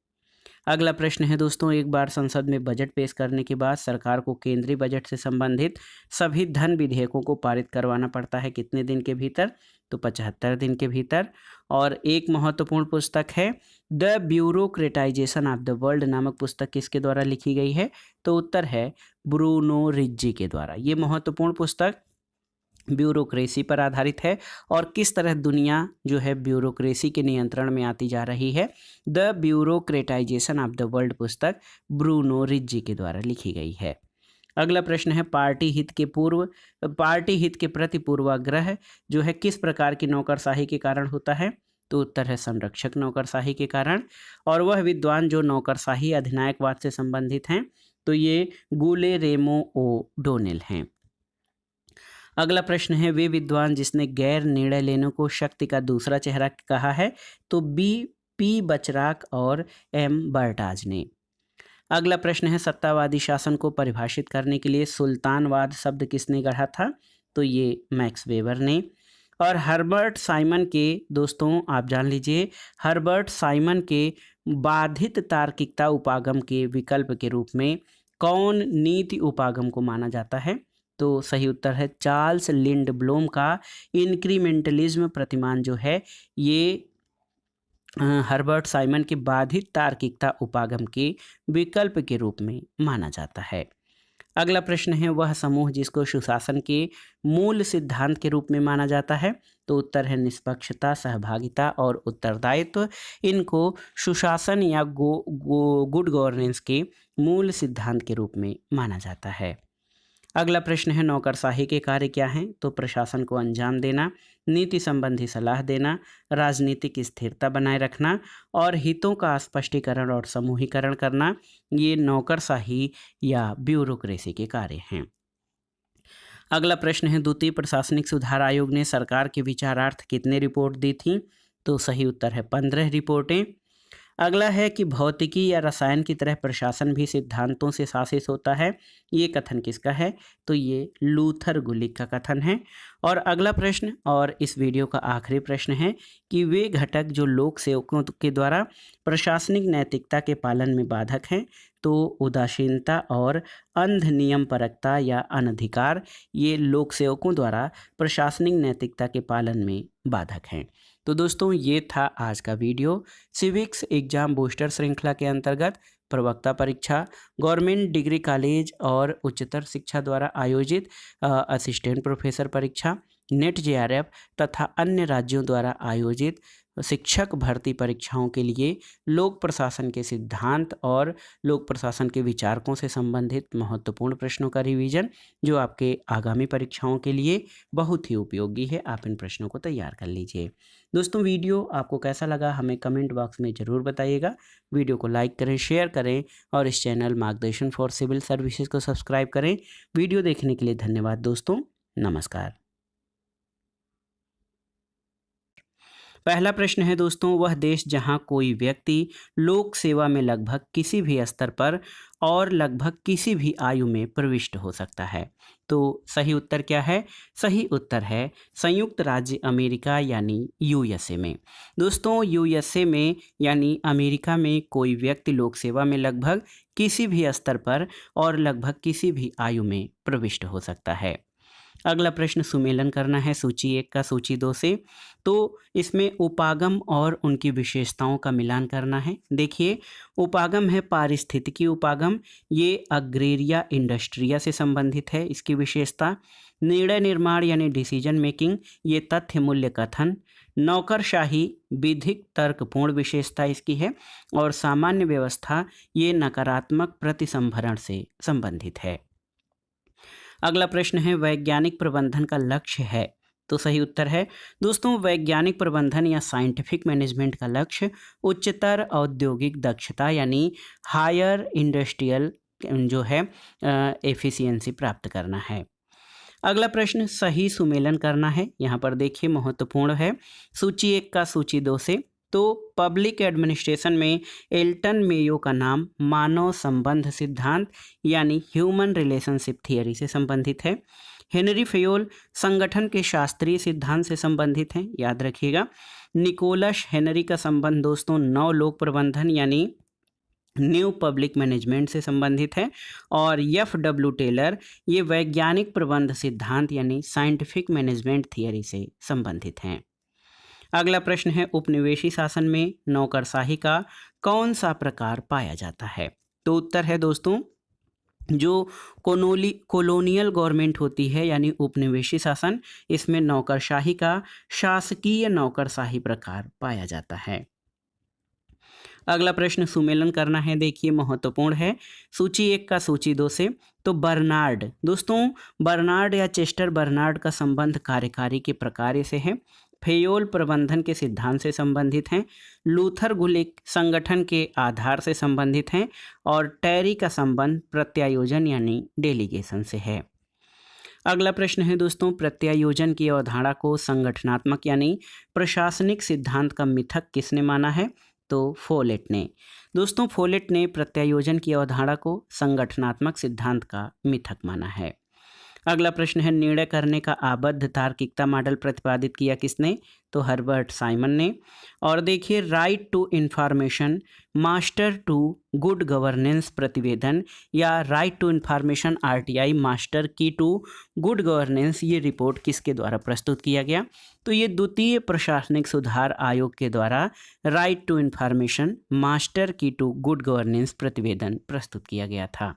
अगला प्रश्न है दोस्तों, एक बार संसद में बजट पेश करने के बाद सरकार को केंद्रीय बजट से संबंधित सभी धन विधेयकों को पारित करवाना पड़ता है कितने दिन के भीतर? तो 75 दिन के भीतर। और एक महत्वपूर्ण पुस्तक है द ब्यूरोक्रेटाइजेशन ऑफ द वर्ल्ड नामक पुस्तक किसके द्वारा लिखी गई है? तो उत्तर है ब्रूनो रिज्जी के द्वारा। ये महत्वपूर्ण पुस्तक ब्यूरोक्रेसी पर आधारित है और किस तरह दुनिया जो है ब्यूरोक्रेसी के नियंत्रण में आती जा रही है। द ब्यूरोक्रेटाइजेशन ऑफ द वर्ल्ड पुस्तक ब्रूनो रिज्जी के द्वारा लिखी गई है। अगला प्रश्न है पार्टी हित के प्रति पूर्वाग्रह जो है किस प्रकार की नौकरशाही के कारण होता है? तो उत्तर है संरक्षक नौकरशाही के कारण। और वह विद्वान जो नौकरशाही अधिनायकवाद से संबंधित हैं तो ये गुलेरेमो ओ डोनेल हैं। अगला प्रश्न है वे विद्वान जिसने गैर निर्णय लेने को शक्ति का दूसरा चेहरा कहा है? तो पी बचराक और एम बर्टाज ने। अगला प्रश्न है सत्तावादी शासन को परिभाषित करने के लिए सुल्तानवाद शब्द किसने गढ़ा था? तो ये मैक्स वेबर ने। और हर्बर्ट साइमन के दोस्तों आप जान लीजिए, हर्बर्ट साइमन के बाधित तार्किकता उपागम के विकल्प के रूप में कौन नीति उपागम को माना जाता है? तो सही उत्तर है चार्ल्स लिंडब्लोम का इंक्रीमेंटलिज्म प्रतिमान जो है ये हर्बर्ट साइमन के बाधित तार्किकता उपागम के विकल्प के रूप में माना जाता है। अगला प्रश्न है वह समूह जिसको सुशासन के मूल सिद्धांत के रूप में माना जाता है? तो उत्तर है निष्पक्षता, सहभागिता और उत्तरदायित्व। इनको सुशासन या गुड गवर्नेंस के मूल सिद्धांत के रूप में माना जाता है। अगला प्रश्न है नौकरशाही के कार्य क्या हैं? तो प्रशासन को अंजाम देना, नीति संबंधी सलाह देना, राजनीतिक स्थिरता बनाए रखना और हितों का स्पष्टीकरण और समूहीकरण करना, ये नौकरशाही या ब्यूरोक्रेसी के कार्य हैं। अगला प्रश्न है द्वितीय प्रशासनिक सुधार आयोग ने सरकार के विचारार्थ कितने रिपोर्ट दी थी? तो सही उत्तर है 15 रिपोर्टें। अगला है कि भौतिकी या रसायन की तरह प्रशासन भी सिद्धांतों से शासित होता है, ये कथन किसका है? तो ये लूथर गुलिक का कथन है। और अगला प्रश्न और इस वीडियो का आखिरी प्रश्न है कि वे घटक जो लोक सेवकों के द्वारा प्रशासनिक नैतिकता के पालन में बाधक हैं, तो उदासीनता और अंध नियम परकता या अनधिकार ये लोक सेवकों द्वारा प्रशासनिक नैतिकता के पालन में बाधक हैं। तो दोस्तों ये था आज का वीडियो सिविक्स एग्जाम बूस्टर श्रृंखला के अंतर्गत प्रवक्ता परीक्षा, गवर्नमेंट डिग्री कॉलेज और उच्चतर शिक्षा द्वारा आयोजित असिस्टेंट प्रोफेसर परीक्षा, नेट जेआरएफ तथा अन्य राज्यों द्वारा आयोजित शिक्षक भर्ती परीक्षाओं के लिए लोक प्रशासन के सिद्धांत और लोक प्रशासन के विचारकों से संबंधित महत्वपूर्ण प्रश्नों का रिवीजन जो आपके आगामी परीक्षाओं के लिए बहुत ही उपयोगी है। आप इन प्रश्नों को तैयार कर लीजिए। दोस्तों वीडियो आपको कैसा लगा हमें कमेंट बॉक्स में ज़रूर बताइएगा। वीडियो को लाइक करें, शेयर करें और इस चैनल मार्गदर्शन फॉर सिविल सर्विसेज को सब्सक्राइब करें। वीडियो देखने के लिए धन्यवाद दोस्तों, नमस्कार। पहला प्रश्न है दोस्तों, वह देश जहां कोई व्यक्ति लोक सेवा में लगभग किसी भी स्तर पर और लगभग किसी भी आयु में प्रविष्ट हो सकता है। तो सही उत्तर क्या है? सही उत्तर है संयुक्त राज्य अमेरिका यानी यूएसए में। दोस्तों यूएसए में यानी अमेरिका में कोई व्यक्ति लोक सेवा में लगभग किसी भी स्तर पर और लगभग किसी भी आयु में प्रविष्ट हो सकता है। अगला प्रश्न सुमेलन करना है सूची 1 का सूची 2 से। तो इसमें उपागम और उनकी विशेषताओं का मिलान करना है। देखिए, उपागम है पारिस्थितिकी उपागम, ये अग्रेरिया इंडस्ट्रिया से संबंधित है। इसकी विशेषता निर्णय निर्माण यानी डिसीजन मेकिंग, ये तथ्य मूल्य कथन। नौकरशाही विधिक तर्कपूर्ण विशेषता इसकी है। और सामान्य व्यवस्था, ये नकारात्मक प्रतिसंभरण से संबंधित है। अगला प्रश्न है वैज्ञानिक प्रबंधन का लक्ष्य है। तो सही उत्तर है दोस्तों, वैज्ञानिक प्रबंधन या साइंटिफिक मैनेजमेंट का लक्ष्य उच्चतर औद्योगिक दक्षता यानी हायर इंडस्ट्रियल जो है एफिशिएंसी प्राप्त करना है। अगला प्रश्न सही सुमेलन करना है। यहाँ पर देखिए महत्वपूर्ण है सूची 1 का सूची 2 से। तो पब्लिक एडमिनिस्ट्रेशन में एल्टन मेयो का नाम मानव संबंध सिद्धांत यानी ह्यूमन रिलेशनशिप थियरी से संबंधित है। हेनरी फेयोल संगठन के शास्त्रीय सिद्धांत से संबंधित हैं, याद रखिएगा। निकोलस हेनरी का संबंध दोस्तों नव लोक प्रबंधन यानी न्यू पब्लिक मैनेजमेंट से संबंधित है। और एफ.डब्ल्यू. टेलर ये वैज्ञानिक प्रबंध सिद्धांत यानी साइंटिफिक मैनेजमेंट थियरी से संबंधित हैं। अगला प्रश्न है उपनिवेशी शासन में नौकरशाही का कौन सा प्रकार पाया जाता है? तो उत्तर है दोस्तों, जो कॉलोनियल गवर्नमेंट होती है यानी उपनिवेशी शासन, इसमें नौकरशाही का शासकीय नौकरशाही प्रकार पाया जाता है। अगला प्रश्न सुमेलन करना है। देखिए महत्वपूर्ण है सूची 1 का सूची 2 से। तो बर्नार्ड दोस्तों, बर्नार्ड या चेस्टर बर्नार्ड का संबंध कार्यकारी के प्रकार से है। फेयोल प्रबंधन के सिद्धांत से संबंधित हैं। लूथर गुलिक संगठन के आधार से संबंधित हैं। और टैरी का संबंध प्रत्यायोजन यानी डेलीगेशन से है। अगला प्रश्न है दोस्तों, प्रत्यायोजन की अवधारणा को संगठनात्मक यानी प्रशासनिक सिद्धांत का मिथक किसने माना है? तो फोलेट ने। दोस्तों फोलेट ने प्रत्यायोजन की अवधारणा को संगठनात्मक सिद्धांत का मिथक माना है। अगला प्रश्न है निर्णय करने का आबद्ध तार्किकता मॉडल प्रतिपादित किया किसने? तो हर्बर्ट साइमन ने। और देखिए right to information master to good governance प्रतिवेदन या right to information RTI master key to good governance, ये रिपोर्ट किसके द्वारा प्रस्तुत किया गया? तो ये द्वितीय प्रशासनिक सुधार आयोग के द्वारा right to information master key to good governance प्रतिवेदन प्रस्तुत किया गया था।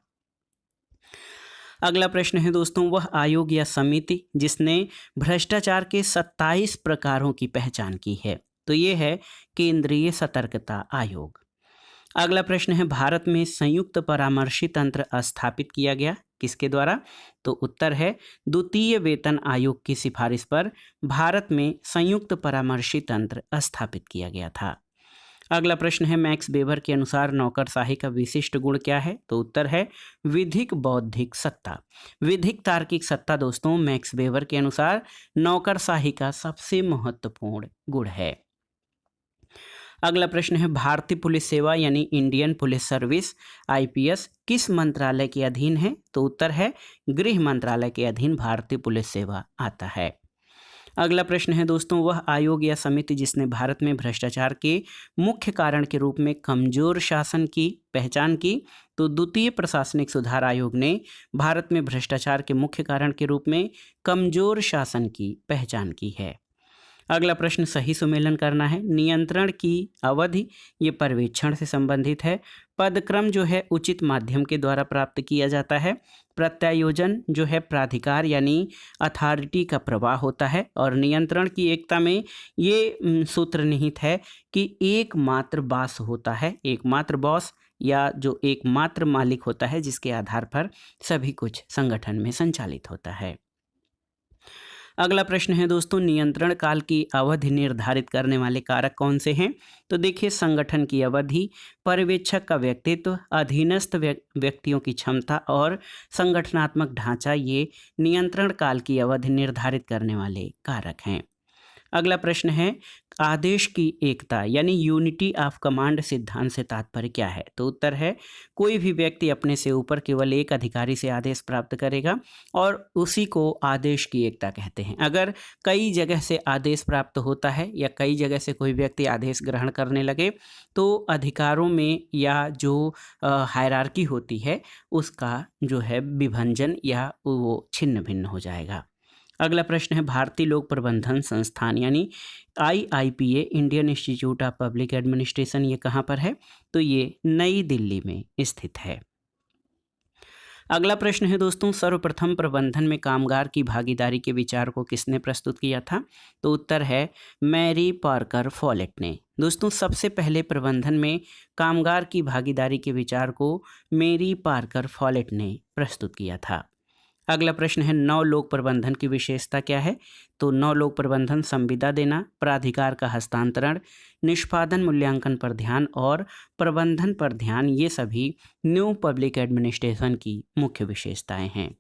अगला प्रश्न है दोस्तों, वह आयोग या समिति जिसने भ्रष्टाचार के 27 प्रकारों की पहचान की है? तो ये है केंद्रीय सतर्कता आयोग। अगला प्रश्न है भारत में संयुक्त परामर्शी तंत्र स्थापित किया गया किसके द्वारा? तो उत्तर है द्वितीय वेतन आयोग की सिफारिश पर भारत में संयुक्त परामर्शी तंत्र स्थापित किया गया था। अगला प्रश्न है मैक्स वेबर के अनुसार नौकरशाही का विशिष्ट गुण क्या है? तो उत्तर है विधिक बौद्धिक सत्ता। विधिक तार्किक सत्ता दोस्तों मैक्स वेबर के अनुसार नौकरशाही का सबसे महत्वपूर्ण गुण है। अगला प्रश्न है भारतीय पुलिस सेवा यानी इंडियन पुलिस सर्विस आईपीएस किस मंत्रालय के अधीन है? तो उत्तर है गृह मंत्रालय के अधीन भारतीय पुलिस सेवा आता है। अगला प्रश्न है दोस्तों, वह आयोग या समिति जिसने भारत में भ्रष्टाचार के मुख्य कारण के रूप में कमजोर शासन की पहचान की? तो द्वितीय प्रशासनिक सुधार आयोग ने भारत में भ्रष्टाचार के मुख्य कारण के रूप में कमजोर शासन की पहचान की है। अगला प्रश्न सही सुमेलन करना है। नियंत्रण की अवधि ये पर्यवेक्षण से संबंधित है। पदक्रम जो है उचित माध्यम के द्वारा प्राप्त किया जाता है। प्रत्यायोजन जो है प्राधिकार यानी अथॉरिटी का प्रवाह होता है। और नियंत्रण की एकता में ये सूत्र निहित है कि एकमात्र बॉस होता है, एकमात्र बॉस या जो एकमात्र मालिक होता है जिसके आधार पर सभी कुछ संगठन में संचालित होता है। अगला प्रश्न है दोस्तों, नियंत्रण काल की अवधि निर्धारित करने वाले कारक कौन से हैं? तो देखिए संगठन की अवधि, पर्यवेक्षक का व्यक्तित्व, अधीनस्थ व्यक्तियों की क्षमता और संगठनात्मक ढांचा ये नियंत्रण काल की अवधि निर्धारित करने वाले कारक हैं। अगला प्रश्न है आदेश की एकता यानी यूनिटी ऑफ कमांड सिद्धांत से तात्पर्य क्या है? तो उत्तर है कोई भी व्यक्ति अपने से ऊपर केवल एक अधिकारी से आदेश प्राप्त करेगा और उसी को आदेश की एकता कहते हैं। अगर कई जगह से आदेश प्राप्त होता है या कई जगह से कोई व्यक्ति आदेश ग्रहण करने लगे तो अधिकारों में या जो हायरार्की होती है उसका जो है विभंजन या वो छिन्न भिन्न हो जाएगा। अगला प्रश्न है भारतीय लोक प्रबंधन संस्थान यानी IIPA Indian institute of public administration ये कहाँ पर है? तो ये नई दिल्ली में स्थित है। अगला प्रश्न है दोस्तों सर्वप्रथम प्रबंधन में कामगार की भागीदारी के विचार को किसने प्रस्तुत किया था? तो उत्तर है मैरी पार्कर फॉलेट ने। दोस्तों सबसे पहले प्रबंधन में कामगार की भागीदारी के विचार को मैरी पार्कर फॉलेट ने प्रस्तुत किया था। अगला प्रश्न है नव लोक प्रबंधन की विशेषता क्या है? तो नव लोक प्रबंधन संविदा देना, प्राधिकार का हस्तांतरण, निष्पादन मूल्यांकन पर ध्यान और प्रबंधन पर ध्यान ये सभी न्यू पब्लिक एडमिनिस्ट्रेशन की मुख्य विशेषताएं हैं।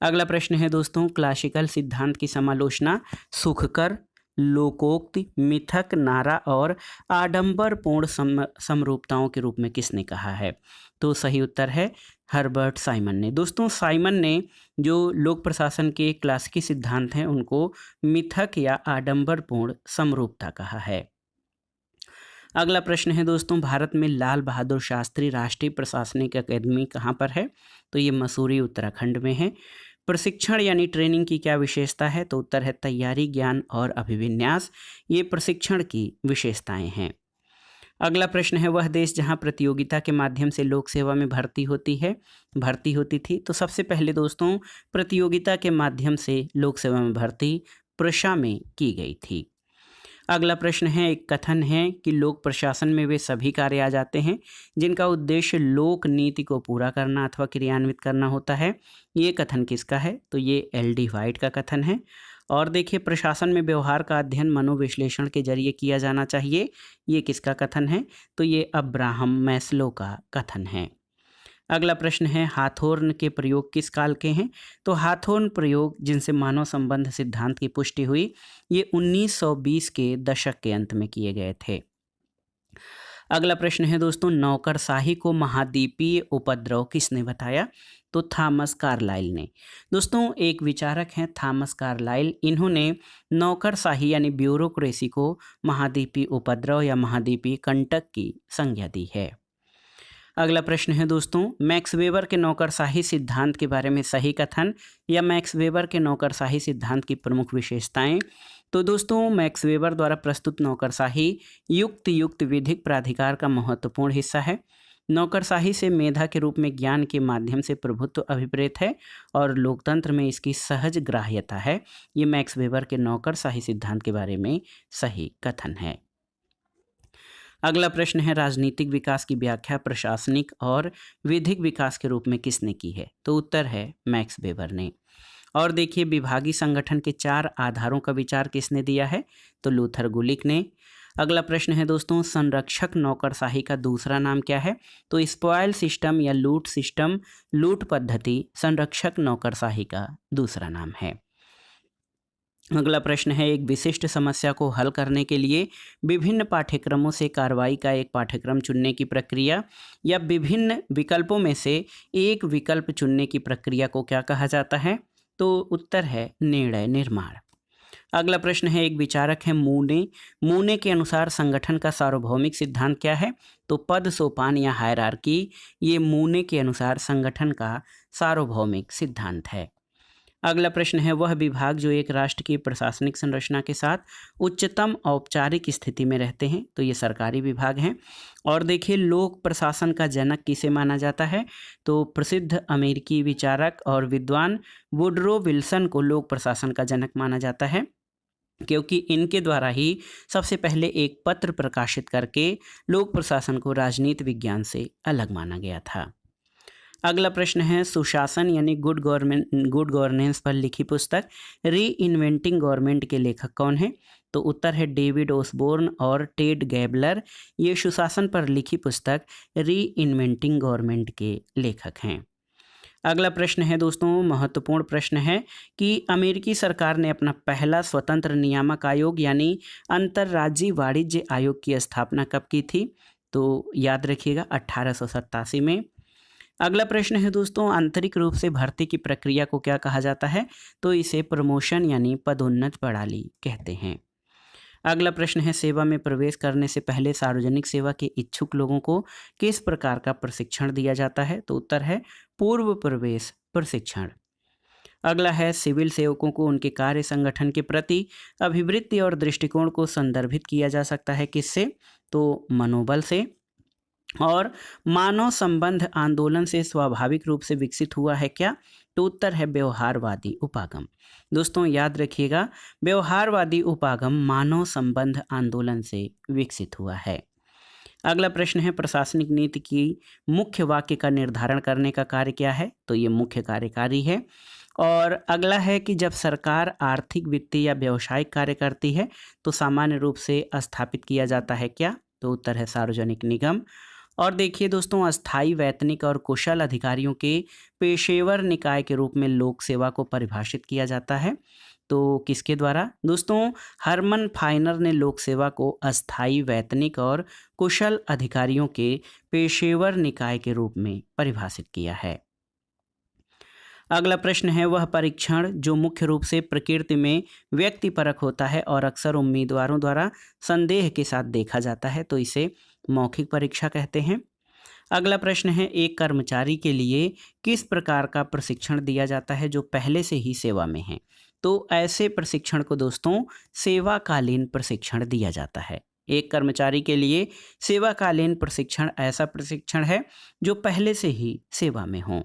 अगला प्रश्न है दोस्तों क्लासिकल सिद्धांत की समालोचना सुखकर, लोकोक्ति, मिथक, नारा और आडंबरपूर्ण समरूपताओं के रूप में किसने कहा है? तो सही उत्तर है हर्बर्ट साइमन ने। दोस्तों साइमन ने जो लोक प्रशासन के क्लासिकी सिद्धांत हैं उनको मिथक या आडंबरपूर्ण समरूपता कहा है। अगला प्रश्न है दोस्तों भारत में लाल बहादुर शास्त्री राष्ट्रीय प्रशासनिक अकादमी कहाँ पर है? तो ये मसूरी उत्तराखंड में है। प्रशिक्षण यानी ट्रेनिंग की क्या विशेषता है? तो उत्तर है तैयारी, ज्ञान और अभिविन्यास ये प्रशिक्षण की विशेषताएं हैं। अगला प्रश्न है वह देश जहां प्रतियोगिता के माध्यम से लोक सेवा में भर्ती होती थी। तो सबसे पहले दोस्तों प्रतियोगिता के माध्यम से लोक सेवा में भर्ती प्रशा में की गई थी। अगला प्रश्न है एक कथन है कि लोक प्रशासन में वे सभी कार्य आ जाते हैं जिनका उद्देश्य लोक नीति को पूरा करना अथवा क्रियान्वित करना होता है। ये कथन किसका है? तो ये LD वाइट का कथन है। और देखिए प्रशासन में व्यवहार का अध्ययन मनोविश्लेषण के जरिए किया जाना चाहिए, ये किसका कथन है? तो ये अब्राहम मैस्लो का कथन है। अगला प्रश्न है हाथोर्न के प्रयोग किस काल के हैं? तो हाथोर्न प्रयोग जिनसे मानव संबंध सिद्धांत की पुष्टि हुई ये 1920 के दशक के अंत में किए गए थे। अगला प्रश्न है दोस्तों नौकरशाही को महाद्वीपीय उपद्रव किसने बताया? तो थॉमस कार्लाइल ने। दोस्तों एक विचारक हैं थॉमस कार्लाइल, इन्होंने नौकरशाही यानी ब्यूरोक्रेसी को महाद्वीपीय उपद्रव या महाद्वीपीय कंटक की संज्ञा दी है। अगला प्रश्न है दोस्तों मैक्स वेबर के नौकरशाही सिद्धांत के बारे में सही कथन या मैक्स वेबर के नौकरशाही सिद्धांत की प्रमुख विशेषताएं। तो दोस्तों मैक्स वेबर द्वारा प्रस्तुत नौकरशाही युक्त विधिक प्राधिकार का महत्वपूर्ण हिस्सा है। नौकरशाही से मेधा के रूप में ज्ञान के माध्यम से प्रभुत्व अभिप्रेत है और लोकतंत्र में इसकी सहज ग्राह्यता है। ये मैक्स वेबर के नौकरशाही सिद्धांत के बारे में सही कथन है। अगला प्रश्न है राजनीतिक विकास की व्याख्या प्रशासनिक और विधिक विकास के रूप में किसने की है? तो उत्तर है मैक्स वेबर ने। और देखिए विभागीय संगठन के 4 आधारों का विचार किसने दिया है? तो लूथर गुलिक ने। अगला प्रश्न है दोस्तों संरक्षक नौकरशाही का दूसरा नाम क्या है? तो स्पॉयल सिस्टम या लूट पद्धति संरक्षक नौकरशाही का दूसरा नाम है। अगला प्रश्न है एक विशिष्ट समस्या को हल करने के लिए विभिन्न पाठ्यक्रमों से कार्रवाई का एक पाठ्यक्रम चुनने की प्रक्रिया या विभिन्न विकल्पों में से एक विकल्प चुनने की प्रक्रिया को क्या कहा जाता है? तो उत्तर है निर्णय निर्माण। अगला प्रश्न है एक विचारक है मूने के अनुसार संगठन का सार्वभौमिक सिद्धांत क्या है? तो पद सोपान या हायरार्की ये मूने के अनुसार संगठन का सार्वभौमिक सिद्धांत है। अगला प्रश्न है वह विभाग जो एक राष्ट्र की प्रशासनिक संरचना के साथ उच्चतम औपचारिक स्थिति में रहते हैं। तो ये सरकारी विभाग हैं। और देखिए लोक प्रशासन का जनक किसे माना जाता है? तो प्रसिद्ध अमेरिकी विचारक और विद्वान वुडरो विल्सन को लोक प्रशासन का जनक माना जाता है, क्योंकि इनके द्वारा ही सबसे पहले एक पत्र प्रकाशित करके लोक प्रशासन को राजनीति विज्ञान से अलग माना गया था। अगला प्रश्न है सुशासन यानी गुड गवर्नेंस पर लिखी पुस्तक री इन्वेंटिंग गवर्नमेंट के लेखक कौन है? तो उत्तर है डेविड ओसबोर्न और टेड गैबलर। ये सुशासन पर लिखी पुस्तक री इन्वेंटिंग गवर्नमेंट के लेखक हैं। अगला प्रश्न है दोस्तों, महत्वपूर्ण प्रश्न है कि अमेरिकी सरकार ने अपना पहला स्वतंत्र नियामक आयोग यानी अंतर्राज्यीय वाणिज्य आयोग की स्थापना कब की थी? तो याद रखिएगा 1887 में। अगला प्रश्न है दोस्तों, आंतरिक रूप से भर्ती की प्रक्रिया को क्या कहा जाता है? तो इसे प्रमोशन यानी पदोन्नत प्रणाली कहते हैं। अगला प्रश्न है, सेवा में प्रवेश करने से पहले सार्वजनिक सेवा के इच्छुक लोगों को किस प्रकार का प्रशिक्षण दिया जाता है? तो उत्तर है पूर्व प्रवेश प्रशिक्षण। अगला है, सिविल सेवकों को उनके कार्य संगठन के प्रति अभिवृत्ति और दृष्टिकोण को संदर्भित किया जा सकता है किससे? तो मनोबल से। और मानव संबंध आंदोलन से स्वाभाविक रूप से विकसित हुआ है क्या? तो उत्तर है व्यवहारवादी उपागम। दोस्तों याद रखिएगा, व्यवहारवादी उपागम मानव संबंध आंदोलन से विकसित हुआ है। अगला प्रश्न है, प्रशासनिक नीति की मुख्य वाक्य का निर्धारण करने का कार्य क्या है? तो ये मुख्य कार्यकारी है। और अगला है कि जब सरकार आर्थिक, वित्तीय या व्यावसायिक कार्य करती है तो सामान्य रूप से स्थापित किया जाता है क्या? तो उत्तर है सार्वजनिक निगम। और देखिए दोस्तों, अस्थायी, वैतनिक और कुशल अधिकारियों के पेशेवर निकाय के रूप में लोक सेवा को परिभाषित किया जाता है। तो किसके द्वारा? दोस्तों हरमन फाइनर ने लोक सेवा को अस्थायी, वैतनिक और कुशल अधिकारियों के पेशेवर निकाय के रूप में परिभाषित किया है। अगला प्रश्न है, वह परीक्षण जो मुख्य रूप से प्रकृति में व्यक्तिपरक होता है और अक्सर उम्मीदवारों द्वारा संदेह के साथ देखा जाता है, तो इसे मौखिक परीक्षा कहते हैं। अगला प्रश्न है, एक कर्मचारी के लिए किस प्रकार का प्रशिक्षण दिया जाता है जो पहले से ही सेवा में है? तो ऐसे प्रशिक्षण को दोस्तों सेवाकालीन प्रशिक्षण दिया जाता है। एक कर्मचारी के लिए सेवाकालीन प्रशिक्षण ऐसा प्रशिक्षण है जो पहले से ही सेवा में हो।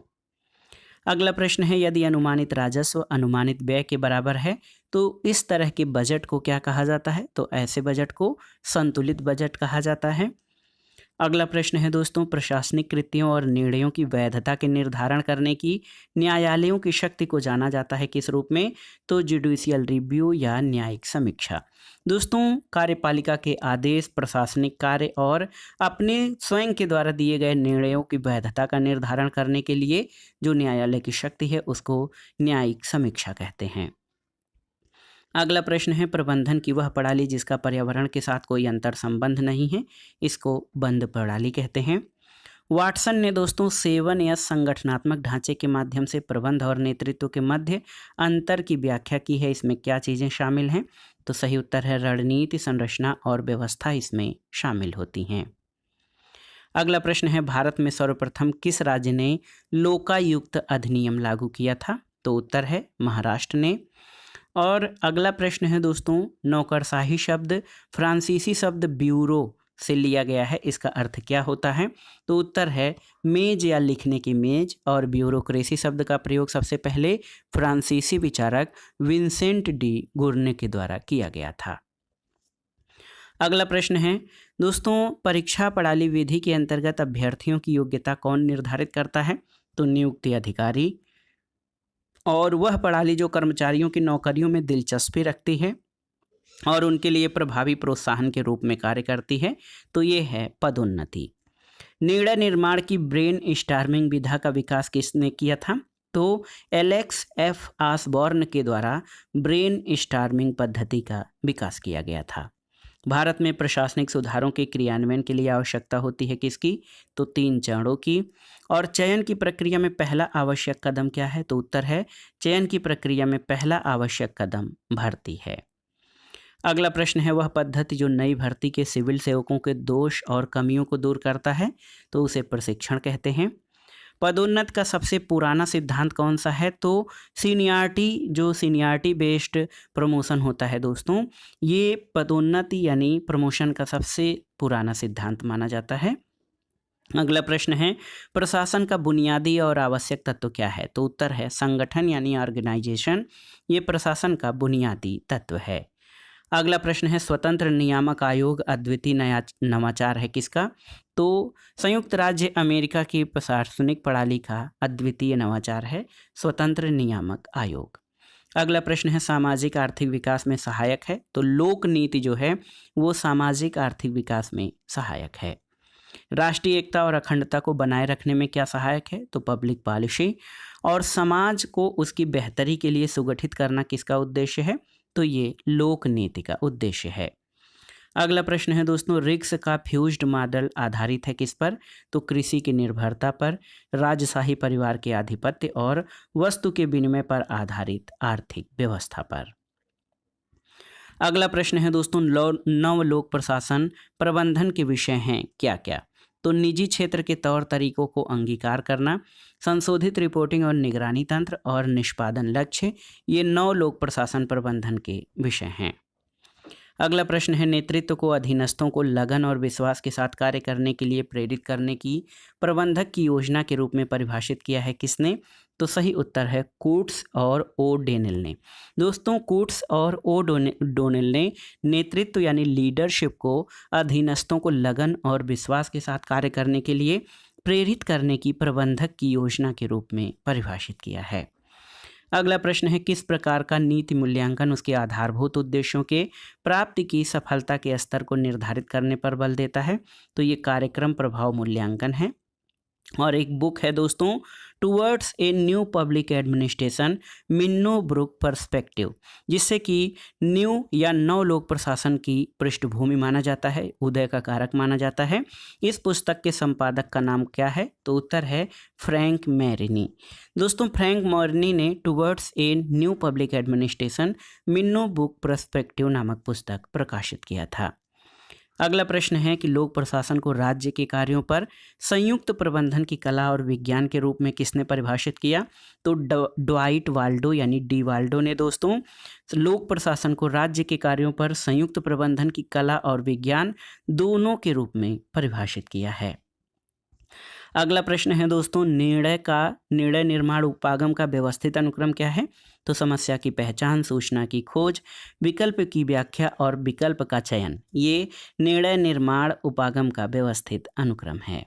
अगला प्रश्न है, यदि अनुमानित राजस्व अनुमानित व्यय के बराबर है तो इस तरह के बजट को क्या कहा जाता है? तो ऐसे बजट को संतुलित बजट कहा जाता है। अगला प्रश्न है दोस्तों, प्रशासनिक कृत्यों और निर्णयों की वैधता के निर्धारण करने की न्यायालयों की शक्ति को जाना जाता है किस रूप में? तो जुडिशियल रिव्यू या न्यायिक समीक्षा। दोस्तों कार्यपालिका के आदेश, प्रशासनिक कार्य और अपने स्वयं के द्वारा दिए गए निर्णयों की वैधता का निर्धारण करने के लिए जो न्यायालय की शक्ति है उसको न्यायिक समीक्षा कहते हैं। अगला प्रश्न है, प्रबंधन की वह प्रणाली जिसका पर्यावरण के साथ कोई अंतर संबंध नहीं है, इसको बंद प्रणाली कहते हैं। वाटसन ने दोस्तों 7S संगठनात्मक ढांचे के माध्यम से प्रबंध और नेतृत्व के मध्य अंतर की व्याख्या की है। इसमें क्या चीज़ें शामिल हैं? तो सही उत्तर है रणनीति, संरचना और व्यवस्था इसमें शामिल होती हैं। अगला प्रश्न है, भारत में सर्वप्रथम किस राज्य ने लोकायुक्त अधिनियम लागू किया था? तो उत्तर है महाराष्ट्र ने। और अगला प्रश्न है दोस्तों, नौकरशाही शब्द फ्रांसीसी शब्द ब्यूरो से लिया गया है, इसका अर्थ क्या होता है? तो उत्तर है मेज या लिखने की मेज। और ब्यूरोक्रेसी शब्द का प्रयोग सबसे पहले फ्रांसीसी विचारक विंसेंट डी गुर्ने के द्वारा किया गया था। अगला प्रश्न है दोस्तों, परीक्षा प्रणाली विधि के अंतर्गत अभ्यर्थियों की योग्यता कौन निर्धारित करता है? तो नियुक्ति अधिकारी। और वह प्रणाली जो कर्मचारियों की नौकरियों में दिलचस्पी रखती है और उनके लिए प्रभावी प्रोत्साहन के रूप में कार्य करती है, तो ये है पदोन्नति। निर्णय निर्माण की ब्रेन स्टॉर्मिंग विधा का विकास किसने किया था? तो एलेक्स एफ ऑसबॉर्न के द्वारा ब्रेन स्टॉर्मिंग पद्धति का विकास किया गया था। भारत में प्रशासनिक सुधारों के क्रियान्वयन के लिए आवश्यकता होती है किसकी? तो 3 चरणों की। और चयन की प्रक्रिया में पहला आवश्यक कदम क्या है? तो उत्तर है चयन की प्रक्रिया में पहला आवश्यक कदम भर्ती है। अगला प्रश्न है, वह पद्धति जो नई भर्ती के सिविल सेवकों के दोष और कमियों को दूर करता है, तो उसे प्रशिक्षण कहते हैं। पदोन्नत का सबसे पुराना सिद्धांत कौन सा है? तो सीनियरिटी, जो सीनियरिटी बेस्ड प्रमोशन होता है दोस्तों, ये पदोन्नति यानी प्रमोशन का सबसे पुराना सिद्धांत माना जाता है। अगला प्रश्न है, प्रशासन का बुनियादी और आवश्यक तत्व क्या है? तो उत्तर है संगठन यानी ऑर्गेनाइजेशन, ये प्रशासन का बुनियादी तत्व है। अगला प्रश्न है, स्वतंत्र नियामक आयोग अद्वितीय नया नवाचार है किसका? तो संयुक्त राज्य अमेरिका की प्रशासनिक प्रणाली का अद्वितीय नवाचार है स्वतंत्र नियामक आयोग। अगला प्रश्न है, सामाजिक आर्थिक विकास में सहायक है? तो लोक नीति जो है वो सामाजिक आर्थिक विकास में सहायक है। राष्ट्रीय एकता और अखंडता को बनाए रखने में क्या सहायक है? तो पब्लिक पॉलिसी। और समाज को उसकी बेहतरी के लिए सुगठित करना किसका उद्देश्य है? तो ये लोक नीति का उद्देश्य है। अगला प्रश्न है दोस्तों, रिक्स का फ्यूज्ड मॉडल आधारित है किस पर? तो कृषि की निर्भरता पर, राजशाही परिवार के आधिपत्य और वस्तु के विनिमय पर आधारित आर्थिक व्यवस्था पर। अगला प्रश्न है दोस्तों, नव लोक प्रशासन प्रबंधन के विषय हैं क्या क्या? तो निजी क्षेत्र के तौर तरीकों को अंगीकार करना, संशोधित रिपोर्टिंग और निगरानी तंत्र और निष्पादन लक्ष्य, ये नव लोक प्रशासन प्रबंधन के विषय हैं। अगला प्रश्न है, नेतृत्व को अधीनस्थों को लगन और विश्वास के साथ कार्य करने के लिए प्रेरित करने की प्रबंधक की योजना के रूप में परिभाषित किया है किसने? तो सही उत्तर है कूट्स और ओ डेनिल ने। दोस्तों, कूट्स और ओ डोनेल ने नेतृत्व यानी लीडरशिप को अधीनस्थों को लगन और विश्वास के साथ कार्य करने के लिए प्रेरित करने की प्रबंधक की योजना के रूप में परिभाषित किया है। अगला प्रश्न है, किस प्रकार का नीति मूल्यांकन उसके आधारभूत उद्देश्यों के प्राप्ति की सफलता के स्तर को निर्धारित करने पर बल देता है? तो ये कार्यक्रम प्रभाव मूल्यांकन है। और एक बुक है दोस्तों, towards a new public administration, Minnowbrook perspective, जिससे कि न्यू या नव लोक प्रशासन की पृष्ठभूमि माना जाता है, उदय का कारक माना जाता है। इस पुस्तक के संपादक का नाम क्या है? तो उत्तर है फ्रैंक मैरिनी। दोस्तों, फ्रैंक मैरिनी ने towards a new public administration, Minnowbrook perspective नामक पुस्तक प्रकाशित किया था। अगला प्रश्न है कि लोक प्रशासन को राज्य के कार्यों पर संयुक्त प्रबंधन की कला और विज्ञान के रूप में किसने परिभाषित किया? तो ड्वाइट वाल्डो यानी डी वाल्डो ने दोस्तों लोक प्रशासन को राज्य के कार्यों पर संयुक्त प्रबंधन की कला और विज्ञान दोनों के रूप में परिभाषित किया है। अगला प्रश्न है दोस्तों, निर्णय निर्माण उपागम का व्यवस्थित अनुक्रम क्या है? तो समस्या की पहचान, सूचना की खोज, विकल्प की व्याख्या और विकल्प का चयन, ये निर्णय निर्माण उपागम का व्यवस्थित अनुक्रम है।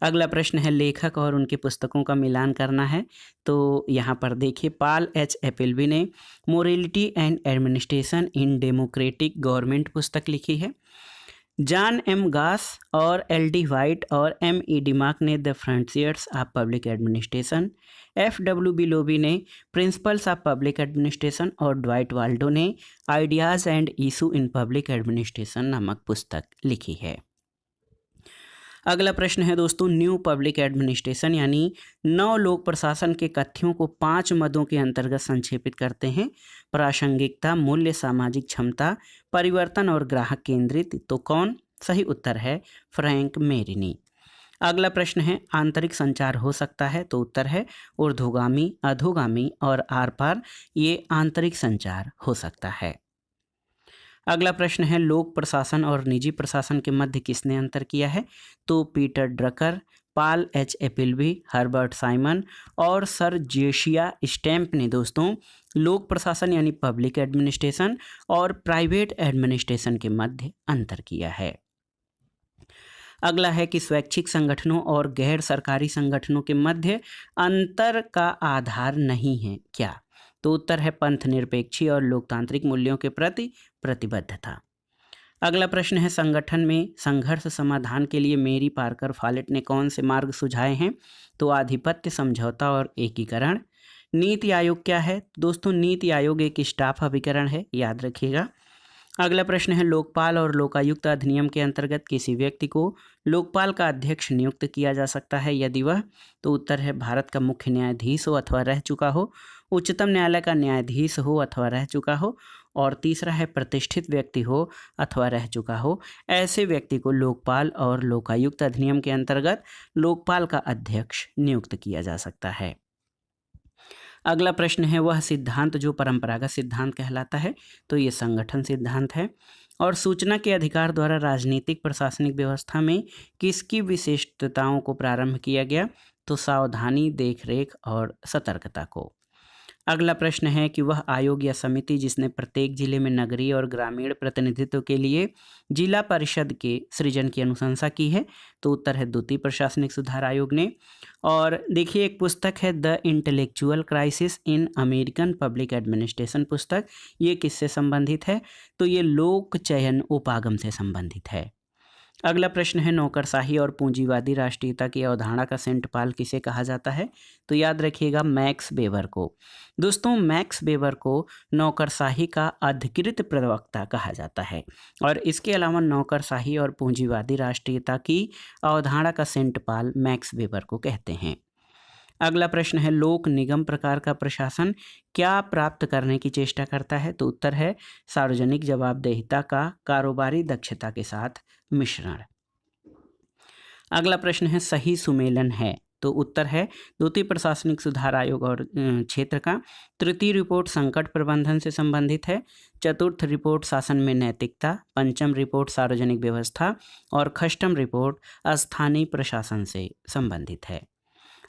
अगला प्रश्न है, लेखक और उनके पुस्तकों का मिलान करना है। तो यहाँ पर देखिए, पॉल एच एपल्बी ने morality and administration in democratic government पुस्तक लिखी है। जॉन एम गास और एल डी वाइट और एम ई डिमार्क ने the frontiers of public administration, F W B Lobby ने प्रिंसिपल्स ऑफ पब्लिक एडमिनिस्ट्रेशन और Dwight Waldo ने ideas and issue in public administration नामक पुस्तक लिखी है। अगला प्रश्न है दोस्तों, न्यू पब्लिक एडमिनिस्ट्रेशन यानी नव लोक प्रशासन के कथ्यों को 5 मदों के अंतर्गत संक्षेपित करते हैं। प्रासंगिकता, मूल्य, सामाजिक क्षमता, परिवर्तन और ग्राहक केंद्रित। तो कौन? सही उत्तर है फ्रैंक मैरिनी। अगला प्रश्न है, आंतरिक संचार हो सकता है? तो उत्तर है ऊर्ध्वगामी, अधोगामी और आर पार, ये आंतरिक संचार हो सकता है। अगला प्रश्न है, लोक प्रशासन और निजी प्रशासन के मध्य किसने अंतर किया है? तो Peter Drucker, Paul H Appleby, Herbert Simon और सर जोशिया स्टैम्प ने दोस्तों लोक प्रशासन यानी पब्लिक एडमिनिस्ट्रेशन और प्राइवेट एडमिनिस्ट्रेशन के मध्य अंतर किया है। अगला है कि स्वैच्छिक संगठनों और गैर सरकारी संगठनों के मध्य अंतर का आधार नहीं है क्या? तो उत्तर है पंथ निरपेक्षी और लोकतांत्रिक मूल्यों के प्रति प्रतिबद्धता। अगला प्रश्न है, संगठन में संघर्ष समाधान के लिए मेरी पार्कर फॉलेट ने कौन से मार्ग सुझाए हैं? तो आधिपत्य, समझौता और एकीकरण। नीति आयोग क्या है? दोस्तों, नीति आयोग एक स्टाफ अभिकरण है, याद रखिएगा। अगला प्रश्न है, लोकपाल और लोकायुक्त अधिनियम के अंतर्गत किसी व्यक्ति को लोकपाल का अध्यक्ष नियुक्त किया जा सकता है यदि वह? तो उत्तर है भारत का मुख्य न्यायाधीश हो अथवा रह चुका हो, उच्चतम न्यायालय का न्यायाधीश हो अथवा रह चुका हो, और तीसरा है प्रतिष्ठित व्यक्ति हो अथवा रह चुका हो। ऐसे व्यक्ति को लोकपाल और लोकायुक्त अधिनियम के अंतर्गत लोकपाल का अध्यक्ष नियुक्त किया जा सकता है। अगला प्रश्न है, वह सिद्धांत जो परंपरागत सिद्धांत कहलाता है? तो ये संगठन सिद्धांत है। और सूचना के अधिकार द्वारा राजनीतिक प्रशासनिक व्यवस्था में किसकी विशिष्टताओं को प्रारंभ किया गया? तो सावधानी, देखरेख और सतर्कता को। अगला प्रश्न है कि वह आयोग या समिति जिसने प्रत्येक जिले में नगरीय और ग्रामीण प्रतिनिधित्व के लिए जिला परिषद के सृजन की अनुशंसा की है? तो उत्तर है द्वितीय प्रशासनिक सुधार आयोग ने। और देखिए, एक पुस्तक है the intellectual crisis in American public administration पुस्तक, ये किससे संबंधित है? तो ये लोक चयन उपागम से संबंधित है। अगला प्रश्न है नौकरशाही और पूंजीवादी राष्ट्रीयता की अवधारणा का सेंट पाल किसे कहा जाता है? तो याद रखिएगा मैक्स वेबर को। दोस्तों मैक्स वेबर को नौकरशाही का अधिकृत प्रवक्ता कहा जाता है और इसके अलावा नौकरशाही और पूंजीवादी राष्ट्रीयता की अवधारणा का सेंट पाल मैक्स वेबर को कहते हैं। अगला प्रश्न है लोक निगम प्रकार का प्रशासन क्या प्राप्त करने की चेष्टा करता है? तो उत्तर है सार्वजनिक जवाबदेहिता का कारोबारी दक्षता के साथ मिश्रण। अगला प्रश्न है सही सुमेलन है? तो उत्तर है द्वितीय प्रशासनिक सुधार आयोग और क्षेत्र का। तृतीय रिपोर्ट संकट प्रबंधन से संबंधित है। चतुर्थ रिपोर्ट शासन में नैतिकता। पंचम रिपोर्ट सार्वजनिक व्यवस्था और षष्ठम रिपोर्ट स्थानीय प्रशासन से संबंधित है।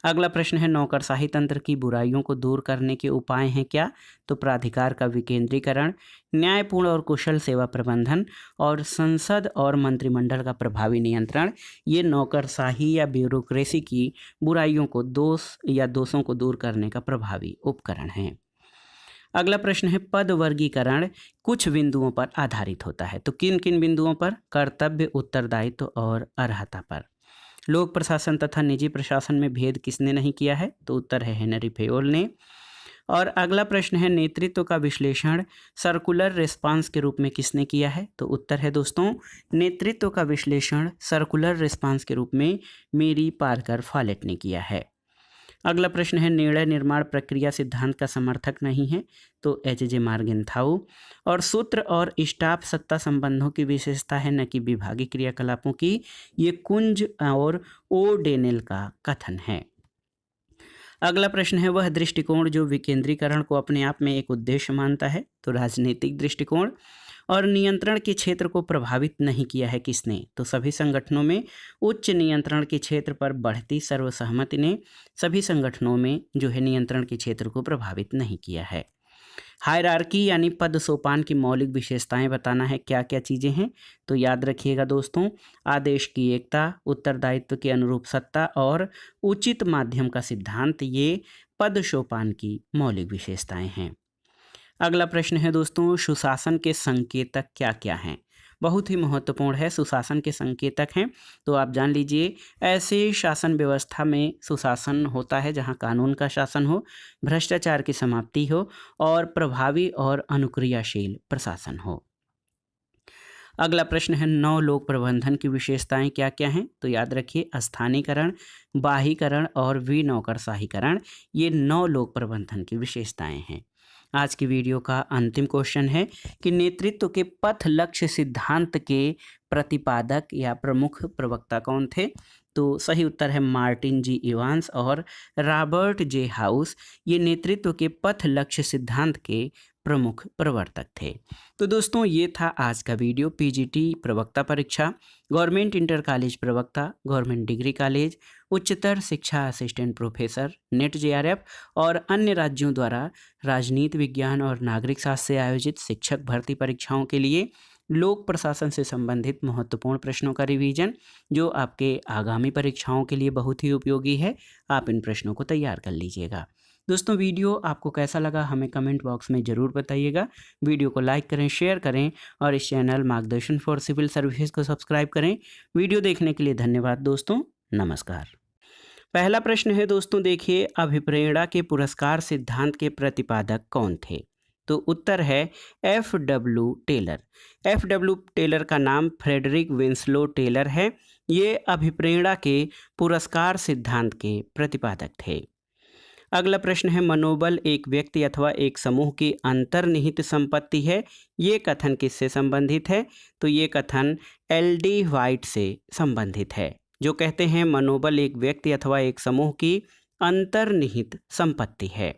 अगला प्रश्न है नौकरशाही तंत्र की बुराइयों को दूर करने के उपाय हैं क्या? तो प्राधिकार का विकेंद्रीकरण, न्यायपूर्ण और कुशल सेवा प्रबंधन और संसद और मंत्रिमंडल का प्रभावी नियंत्रण ये नौकरशाही या ब्यूरोक्रेसी की बुराइयों को दोषों को दूर करने का प्रभावी उपकरण है। अगला प्रश्न है पद वर्गीकरण कुछ बिंदुओं पर आधारित होता है। तो किन किन बिंदुओं पर? कर्तव्य, उत्तरदायित्व और अर्हता पर। लोक प्रशासन तथा निजी प्रशासन में भेद किसने नहीं किया है? तो उत्तर है हेनरी फेयोल ने। और अगला प्रश्न है नेतृत्व का विश्लेषण सर्कुलर रिस्पांस के रूप में किसने किया है? तो उत्तर है दोस्तों नेतृत्व का विश्लेषण सर्कुलर रिस्पांस के रूप में मेरी पार्कर फॉलेट ने किया है। अगला प्रश्न है निर्णय निर्माण प्रक्रिया सिद्धांत का समर्थक नहीं है। तो एच.जे. मार्गेंथाउ। और सूत्र और स्टाफ सत्ता संबंधों की विशेषता है न कि विभागीय क्रियाकलापों की। ये कुंज और ओडेनेल का कथन है। अगला प्रश्न है वह दृष्टिकोण जो विकेंद्रीकरण को अपने आप में एक उद्देश्य मानता है। तो राजनीतिक दृष्टिकोण। और नियंत्रण के क्षेत्र को प्रभावित नहीं किया है किसने? तो सभी संगठनों में उच्च नियंत्रण के क्षेत्र पर बढ़ती सर्वसहमति ने सभी संगठनों में जो है नियंत्रण के क्षेत्र को प्रभावित नहीं किया है। हायरार्की यानी पद सोपान की मौलिक विशेषताएं बताना है क्या क्या चीज़ें हैं? तो याद रखिएगा दोस्तों आदेश की एकता, उत्तरदायित्व के अनुरूप सत्ता और उचित माध्यम का सिद्धांत ये पद सोपान की मौलिक विशेषताएं हैं। अगला प्रश्न है दोस्तों सुशासन के संकेतक क्या क्या हैं? बहुत ही महत्वपूर्ण है। सुशासन के संकेतक हैं तो आप जान लीजिए ऐसे शासन व्यवस्था में सुशासन होता है जहां कानून का शासन हो, भ्रष्टाचार की समाप्ति हो और प्रभावी और अनुक्रियाशील प्रशासन हो। अगला प्रश्न है नव लोक प्रबंधन की विशेषताएं क्या क्या हैं? तो याद रखिए स्थानीयकरण, बाहीकरण और विनौकरशाहीकरण ये नव लोक प्रबंधन की विशेषताएं हैं। आज की वीडियो का अंतिम क्वेश्चन है कि नेतृत्व के पथ लक्ष्य सिद्धांत के प्रतिपादक या प्रमुख प्रवक्ता कौन थे? तो सही उत्तर है मार्टिन जी इवांस और रॉबर्ट जे हाउस। ये नेतृत्व के पथ लक्ष्य सिद्धांत के प्रमुख प्रवर्तक थे। तो दोस्तों ये था आज का वीडियो। पीजीटी प्रवक्ता परीक्षा, गवर्नमेंट इंटर कॉलेज प्रवक्ता, गवर्नमेंट डिग्री कॉलेज, उच्चतर शिक्षा असिस्टेंट प्रोफेसर, नेट जेआरएफ और अन्य राज्यों द्वारा राजनीति विज्ञान और नागरिक शास्त्र से आयोजित शिक्षक भर्ती परीक्षाओं के लिए लोक प्रशासन से संबंधित महत्वपूर्ण प्रश्नों का रिवीजन जो आपके आगामी परीक्षाओं के लिए बहुत ही उपयोगी है। आप इन प्रश्नों को तैयार कर लीजिएगा। दोस्तों वीडियो आपको कैसा लगा हमें कमेंट बॉक्स में ज़रूर बताइएगा। वीडियो को लाइक करें, शेयर करें और इस चैनल मार्गदर्शन फॉर सिविल सर्विसेज को सब्सक्राइब करें। वीडियो देखने के लिए धन्यवाद दोस्तों, नमस्कार। पहला प्रश्न है दोस्तों देखिए अभिप्रेरणा के पुरस्कार सिद्धांत के प्रतिपादक कौन थे? तो उत्तर है F.W. टेलर। F.W. टेलर का नाम फ्रेडरिक विंसलो टेलर है। ये अभिप्रेरणा के पुरस्कार सिद्धांत के प्रतिपादक थे। अगला प्रश्न है मनोबल एक व्यक्ति अथवा एक समूह की अंतर्निहित संपत्ति है। ये कथन किससे संबंधित है? तो ये कथन L.D. व्हाइट से संबंधित है जो कहते हैं मनोबल एक व्यक्ति अथवा एक समूह की अंतर्निहित संपत्ति है।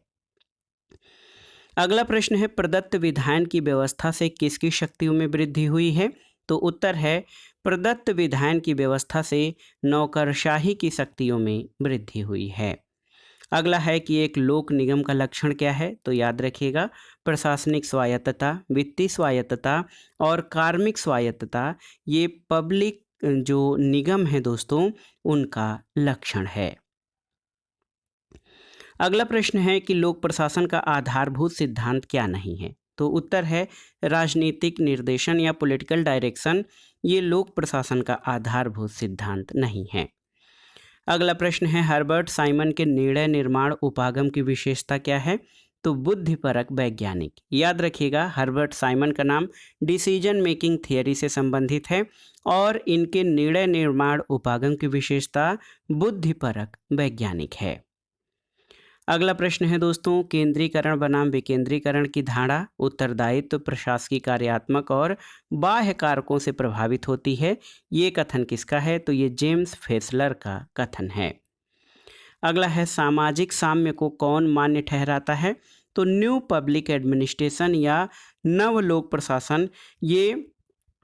अगला प्रश्न है प्रदत्त विधान की व्यवस्था से किसकी शक्तियों में वृद्धि हुई है? तो उत्तर है प्रदत्त विधान की व्यवस्था से नौकरशाही की शक्तियों में वृद्धि हुई है। अगला है कि एक लोक निगम का लक्षण क्या है? तो याद रखिएगा प्रशासनिक स्वायत्तता, वित्तीय स्वायत्तता और कार्मिक स्वायत्तता ये पब्लिक जो निगम है दोस्तों उनका लक्षण है। अगला प्रश्न है कि लोक प्रशासन का आधारभूत सिद्धांत क्या नहीं है? तो उत्तर है राजनीतिक निर्देशन या पॉलिटिकल डायरेक्शन ये लोक प्रशासन का आधारभूत सिद्धांत नहीं है। अगला प्रश्न है, हर्बर्ट साइमन के निर्णय निर्माण उपागम की विशेषता क्या है? तो बुद्धिपरक वैज्ञानिक। याद रखिएगा, हर्बर्ट साइमन का नाम डिसीजन मेकिंग थियरी से संबंधित है और इनके निर्णय निर्माण उपागम की विशेषता बुद्धिपरक वैज्ञानिक है। अगला प्रश्न है दोस्तों, केंद्रीकरण बनाम विकेंद्रीकरण की धारणा उत्तरदायित्व, प्रशासकीय, कार्यात्मक और बाह्य कारकों से प्रभावित होती है। ये कथन किसका है? तो ये जेम्स फेसलर का कथन है। अगला है, सामाजिक साम्य को कौन मान्य ठहराता है? तो न्यू पब्लिक एडमिनिस्ट्रेशन या नव लोक प्रशासन, ये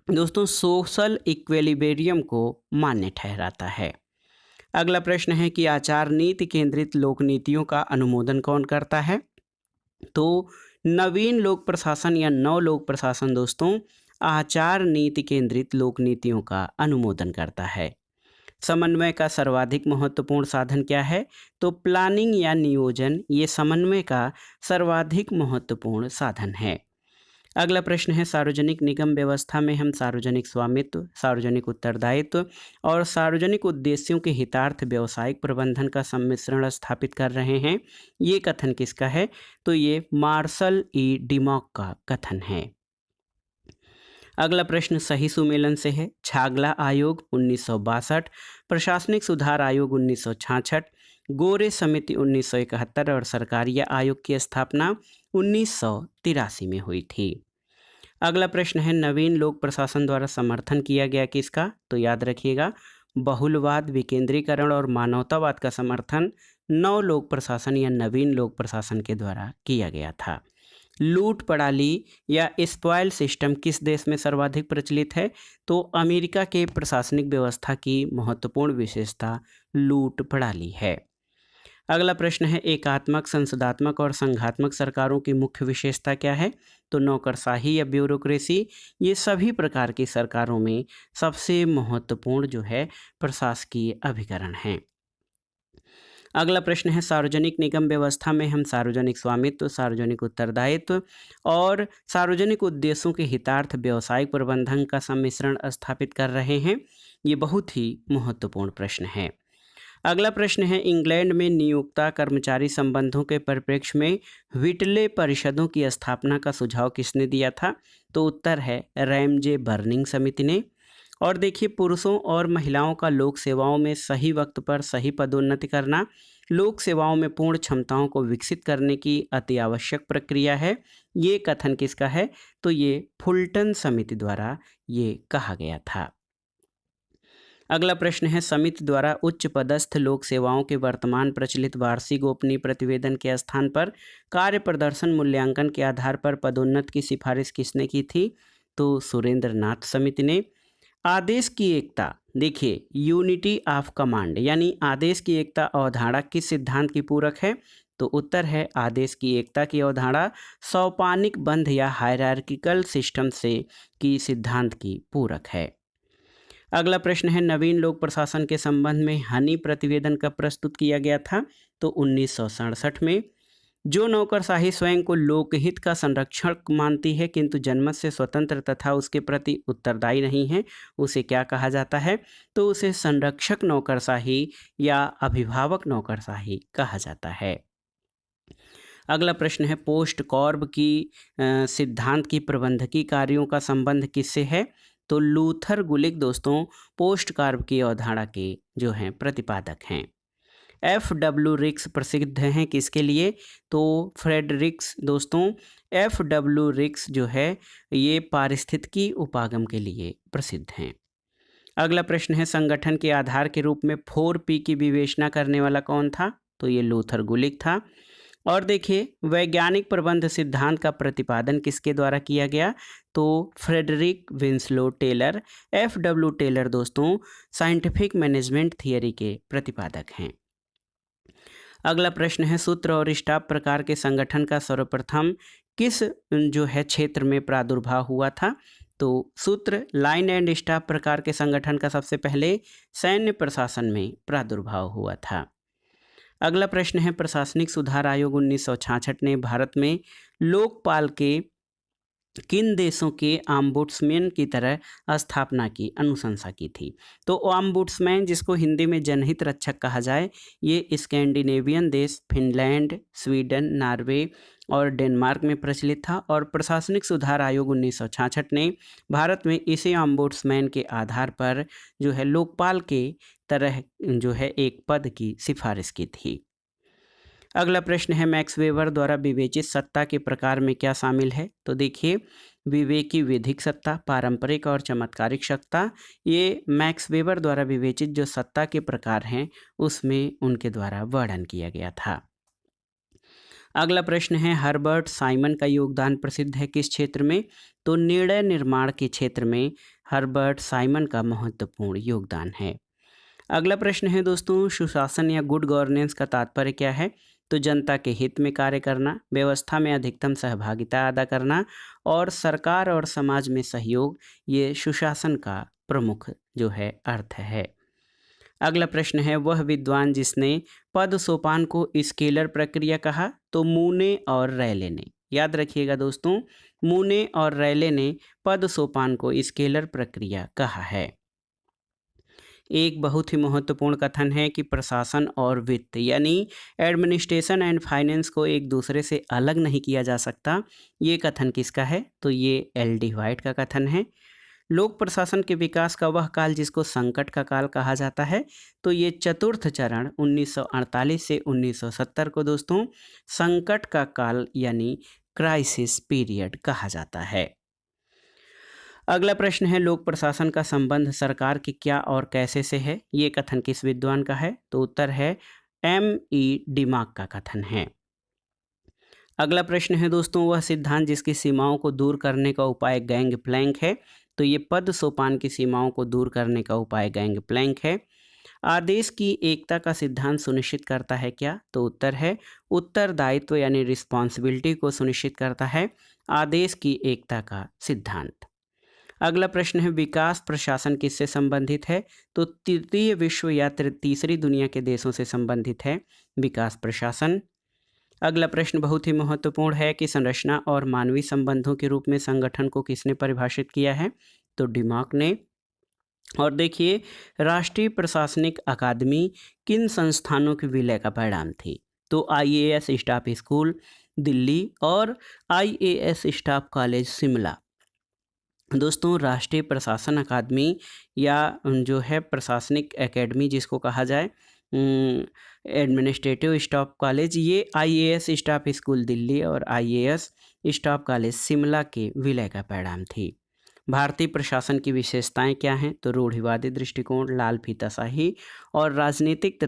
दोस्तों सोशल इक्विलिब्रियम को मान्य ठहराता है। अगला प्रश्न है कि आचार नीति केंद्रित लोक नीतियों का अनुमोदन कौन करता है? तो नवीन लोक प्रशासन या नव लोक प्रशासन दोस्तों आचार नीति केंद्रित लोक नीतियों का अनुमोदन करता है। समन्वय का सर्वाधिक महत्वपूर्ण साधन क्या है? तो प्लानिंग या नियोजन, ये समन्वय का सर्वाधिक महत्वपूर्ण साधन है। अगला प्रश्न है, सार्वजनिक निगम व्यवस्था में हम सार्वजनिक स्वामित्व, सार्वजनिक उत्तरदायित्व और सार्वजनिक उद्देश्यों के हितार्थ व्यावसायिक प्रबंधन का सम्मिश्रण स्थापित कर रहे हैं। ये कथन किसका है? तो ये मार्शल ई डिमॉक का कथन है। अगला प्रश्न सही सुमेलन से है। छागला आयोग 1962, प्रशासनिक सुधार आयोग 1966, गोरे समिति 1971 और सरकारिया आयोग की स्थापना 1983 में हुई थी। अगला प्रश्न है, नवीन लोक प्रशासन द्वारा समर्थन किया गया किसका? तो याद रखिएगा, बहुलवाद, विकेंद्रीकरण और मानवतावाद का समर्थन नव लोक प्रशासन या नवीन लोक प्रशासन के द्वारा किया गया था। लूट पड़ाली या स्पॉयल सिस्टम किस देश में सर्वाधिक प्रचलित है? तो अमेरिका के प्रशासनिक व्यवस्था की महत्वपूर्ण विशेषता लूट पड़ाली है। अगला प्रश्न है, एकात्मक, संसदात्मक और संघात्मक सरकारों की मुख्य विशेषता क्या है? तो नौकरशाही या ब्यूरोक्रेसी, ये सभी प्रकार की सरकारों में सबसे महत्वपूर्ण जो है प्रशासकीय अभिकरण है। अगला प्रश्न है, सार्वजनिक निगम व्यवस्था में हम सार्वजनिक स्वामित्व, सार्वजनिक उत्तरदायित्व और सार्वजनिक उद्देश्यों के हितार्थ व्यावसायिक प्रबंधन का सम्मिश्रण स्थापित कर रहे हैं। ये बहुत ही महत्वपूर्ण प्रश्न है। अगला प्रश्न है, इंग्लैंड में नियोक्ता कर्मचारी संबंधों के परिप्रेक्ष्य में व्हिटले परिषदों की स्थापना का सुझाव किसने दिया था? तो उत्तर है रैमजे बर्निंग समिति ने। और देखिए, पुरुषों और महिलाओं का लोक सेवाओं में सही वक्त पर सही पदोन्नति करना लोक सेवाओं में पूर्ण क्षमताओं को विकसित करने की अति आवश्यक प्रक्रिया है। ये कथन किसका है? तो ये फुलटन समिति द्वारा ये कहा गया था। अगला प्रश्न है, समिति द्वारा उच्च पदस्थ लोक सेवाओं के वर्तमान प्रचलित वार्षिक गोपनीय प्रतिवेदन के स्थान पर कार्य प्रदर्शन मूल्यांकन के आधार पर पदोन्नति की सिफारिश किसने की थी? तो सुरेंद्र नाथ समिति ने। आदेश की एकता, देखिए यूनिटी ऑफ कमांड यानी आदेश की एकता अवधारणा किस सिद्धांत की पूरक है? तो उत्तर है आदेश की एकता की अवधारणा सोपानिक बंध या हायरार्किकल सिस्टम से की सिद्धांत की पूरक है। अगला प्रश्न है, नवीन लोक प्रशासन के संबंध में हनी प्रतिवेदन कब प्रस्तुत किया गया था? तो 1967 में। जो नौकरशाही स्वयं को लोकहित का संरक्षक मानती है किंतु जनमत से स्वतंत्र तथा उसके प्रति उत्तरदायी नहीं है, उसे क्या कहा जाता है? तो उसे संरक्षक नौकरशाही या अभिभावक नौकरशाही कहा जाता है। अगला प्रश्न है, पोस्ट कॉर्ब की सिद्धांत की प्रबंधकीय कार्यों का संबंध किससे है? तो लूथर गुलिक दोस्तों पोस्ट कॉर्ब की अवधारणा के जो हैं प्रतिपादक हैं। F.W. रिक्स प्रसिद्ध हैं किसके लिए? तो फ्रेडरिक्स दोस्तों F.W. रिक्स जो है ये पारिस्थितिकी उपागम के लिए प्रसिद्ध हैं। अगला प्रश्न है, संगठन के आधार के रूप में 4P की विवेचना करने वाला कौन था? तो ये लूथर गुलिक था। और देखिए, वैज्ञानिक प्रबंध सिद्धांत का प्रतिपादन किसके द्वारा किया गया? तो Frederick Winslow Taylor. F.W. Taylor दोस्तों साइंटिफिक मैनेजमेंट थियरी के प्रतिपादक हैं। अगला प्रश्न है, सूत्र और स्टाफ प्रकार के संगठन का सर्वप्रथम किस जो है क्षेत्र में प्रादुर्भाव हुआ था? तो सूत्र लाइन एंड स्टाफ प्रकार के संगठन का सबसे पहले सैन्य प्रशासन में प्रादुर्भाव हुआ था। अगला प्रश्न है, प्रशासनिक सुधार आयोग 1966 ने भारत में लोकपाल के किन देशों के ऑम्बुड्समैन की तरह स्थापना की, अनुशंसा की थी? तो ऑम्बुड्समैन, जिसको हिंदी में जनहित रक्षक कहा जाए, ये स्कैंडिनेवियन देश फिनलैंड, स्वीडन, नॉर्वे और डेनमार्क में प्रचलित था। और प्रशासनिक सुधार आयोग 1966 ने भारत में इसी ऑम्बुड्समैन के आधार पर जो है लोकपाल के तरह जो है एक पद की सिफारिश की थी। अगला प्रश्न है, मैक्स वेबर द्वारा विवेचित सत्ता के प्रकार में क्या शामिल है? तो देखिए, विवेकी विधिक सत्ता, पारंपरिक और चमत्कारिक सत्ता, ये मैक्स वेबर द्वारा विवेचित जो सत्ता के प्रकार हैं उसमें उनके द्वारा वर्णन किया गया था। अगला प्रश्न है, हर्बर्ट साइमन का योगदान प्रसिद्ध है किस क्षेत्र में? तो निर्णय निर्माण के क्षेत्र में हर्बर्ट साइमन का महत्वपूर्ण योगदान है। अगला प्रश्न है दोस्तों, सुशासन या गुड गवर्नेंस का तात्पर्य क्या है? तो जनता के हित में कार्य करना, व्यवस्था में अधिकतम सहभागिता अदा करना और सरकार और समाज में सहयोग, ये सुशासन का प्रमुख जो है अर्थ है। अगला प्रश्न है, वह विद्वान जिसने पद सोपान को स्केलर प्रक्रिया कहा? तो मूने और रैले ने। याद रखिएगा दोस्तों, मूने और रैले ने पद सोपान को स्केलर प्रक्रिया कहा है। एक बहुत ही महत्वपूर्ण कथन है कि प्रशासन और वित्त यानी एडमिनिस्ट्रेशन एंड फाइनेंस को एक दूसरे से अलग नहीं किया जा सकता। ये कथन किसका है? तो ये एल.डी. व्हाइट का कथन है। लोक प्रशासन के विकास का वह काल जिसको संकट का काल कहा जाता है, तो ये चतुर्थ चरण 1948 से 1970 को दोस्तों संकट का काल यानी क्राइसिस पीरियड कहा जाता है। अगला प्रश्न है, लोक प्रशासन का संबंध सरकार के क्या और कैसे से है? ये कथन किस विद्वान का है? तो उत्तर है M.E. डिमाक का कथन है। अगला प्रश्न है दोस्तों, वह सिद्धांत जिसकी सीमाओं को दूर करने का उपाय गैंग प्लैंक है? तो ये पद सोपान की सीमाओं को दूर करने का उपाय गैंग प्लैंक है। आदेश की एकता का सिद्धांत सुनिश्चित करता है क्या? तो उत्तर है उत्तरदायित्व यानी रिस्पॉन्सिबिलिटी को सुनिश्चित करता है आदेश की एकता का सिद्धांत। अगला प्रश्न है, विकास प्रशासन किससे संबंधित है? तो तृतीय विश्व या तीसरी दुनिया के देशों से संबंधित है विकास प्रशासन। अगला प्रश्न बहुत ही महत्वपूर्ण है कि संरचना और मानवीय संबंधों के रूप में संगठन को किसने परिभाषित किया है? तो डिमाक ने। और देखिए, राष्ट्रीय प्रशासनिक अकादमी किन संस्थानों के विलय का परिणाम थी? तो IAS स्टाफ स्कूल दिल्ली और IAS स्टाफ कॉलेज शिमला। दोस्तों, राष्ट्रीय प्रशासन अकादमी या जो है प्रशासनिक एकेडमी जिसको कहा जाए एडमिनिस्ट्रेटिव स्टाफ कॉलेज, ये IAS स्टाफ स्कूल दिल्ली और IAS स्टाफ कॉलेज शिमला के विलय का परिणाम थी। भारतीय प्रशासन की विशेषताएं क्या हैं? तो रूढ़िवादी दृष्टिकोण, लाल फीताशाही और राजनीतिक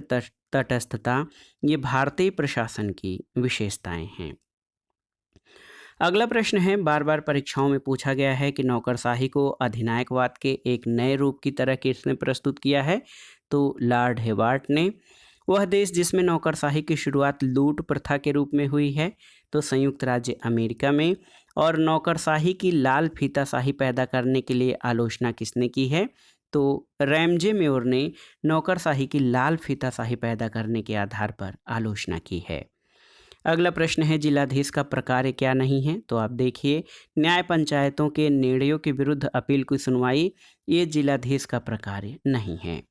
तटस्थता, ये भारतीय प्रशासन की विशेषताएं हैं। अगला प्रश्न है, बार बार परीक्षाओं में पूछा गया है कि नौकरशाही को अधिनायकवाद के एक नए रूप की तरह किसने प्रस्तुत किया है? तो लॉर्ड हेवार्ट ने। वह देश जिसमें नौकरशाही की शुरुआत लूट प्रथा के रूप में हुई है, तो संयुक्त राज्य अमेरिका में। और नौकरशाही की लाल फीताशाही पैदा करने के लिए आलोचना किसने की है? तो रैमजे मेयोर ने नौकरशाही की लाल फीताशाही पैदा करने के आधार पर आलोचना की है। अगला प्रश्न है, जिलाधीश का प्रकार क्या नहीं है? तो आप देखिए, न्याय पंचायतों के निर्णयों के विरुद्ध अपील की सुनवाई, ये जिलाधीश का प्रकार नहीं है।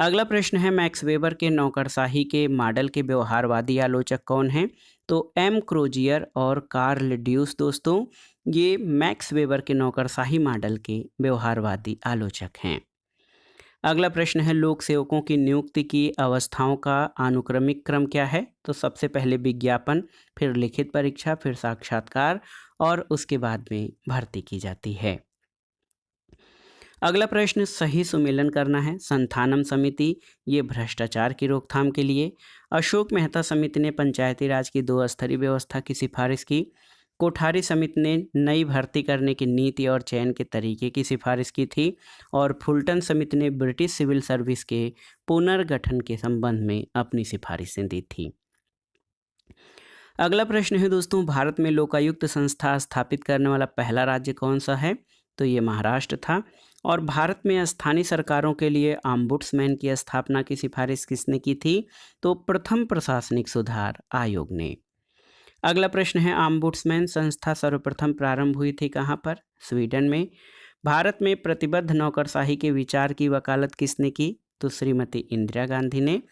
अगला प्रश्न है, मैक्स वेबर के नौकरशाही के मॉडल के व्यवहारवादी आलोचक कौन हैं? तो M. क्रोजियर और कार्ल ड्यूस। दोस्तों, ये मैक्स वेबर के नौकरशाही मॉडल के व्यवहारवादी आलोचक हैं। अगला प्रश्न है, लोक सेवकों की नियुक्ति की अवस्थाओं का अनुक्रमिक क्रम क्या है? तो सबसे पहले विज्ञापन, फिर लिखित परीक्षा, फिर साक्षात्कार और उसके बाद में भर्ती की जाती है। अगला प्रश्न, सही सुमेलन करना है। संथानम समिति, ये भ्रष्टाचार की रोकथाम के लिए। अशोक मेहता समिति ने पंचायती राज की 2 स्तरीय व्यवस्था की सिफारिश की। कोठारी समिति ने नई भर्ती करने की नीति और चयन के तरीके की सिफारिश की थी। और फुलटन समिति ने ब्रिटिश सिविल सर्विस के पुनर्गठन के संबंध में अपनी सिफारिशें दी थी। अगला प्रश्न है दोस्तों, भारत में लोकायुक्त संस्था स्थापित करने वाला पहला राज्य कौन सा है? तो ये महाराष्ट्र था। और भारत में स्थानीय सरकारों के लिए ऑम्बुड्समैन की स्थापना की सिफारिश किसने की थी? तो प्रथम प्रशासनिक सुधार आयोग ने। अगला प्रश्न है ऑम्बुड्समैन संस्था सर्वप्रथम प्रारंभ हुई थी कहाँ पर? स्वीडन में। भारत में प्रतिबद्ध नौकरशाही के विचार की वकालत किसने की? तो श्रीमती इंदिरा गांधी ने।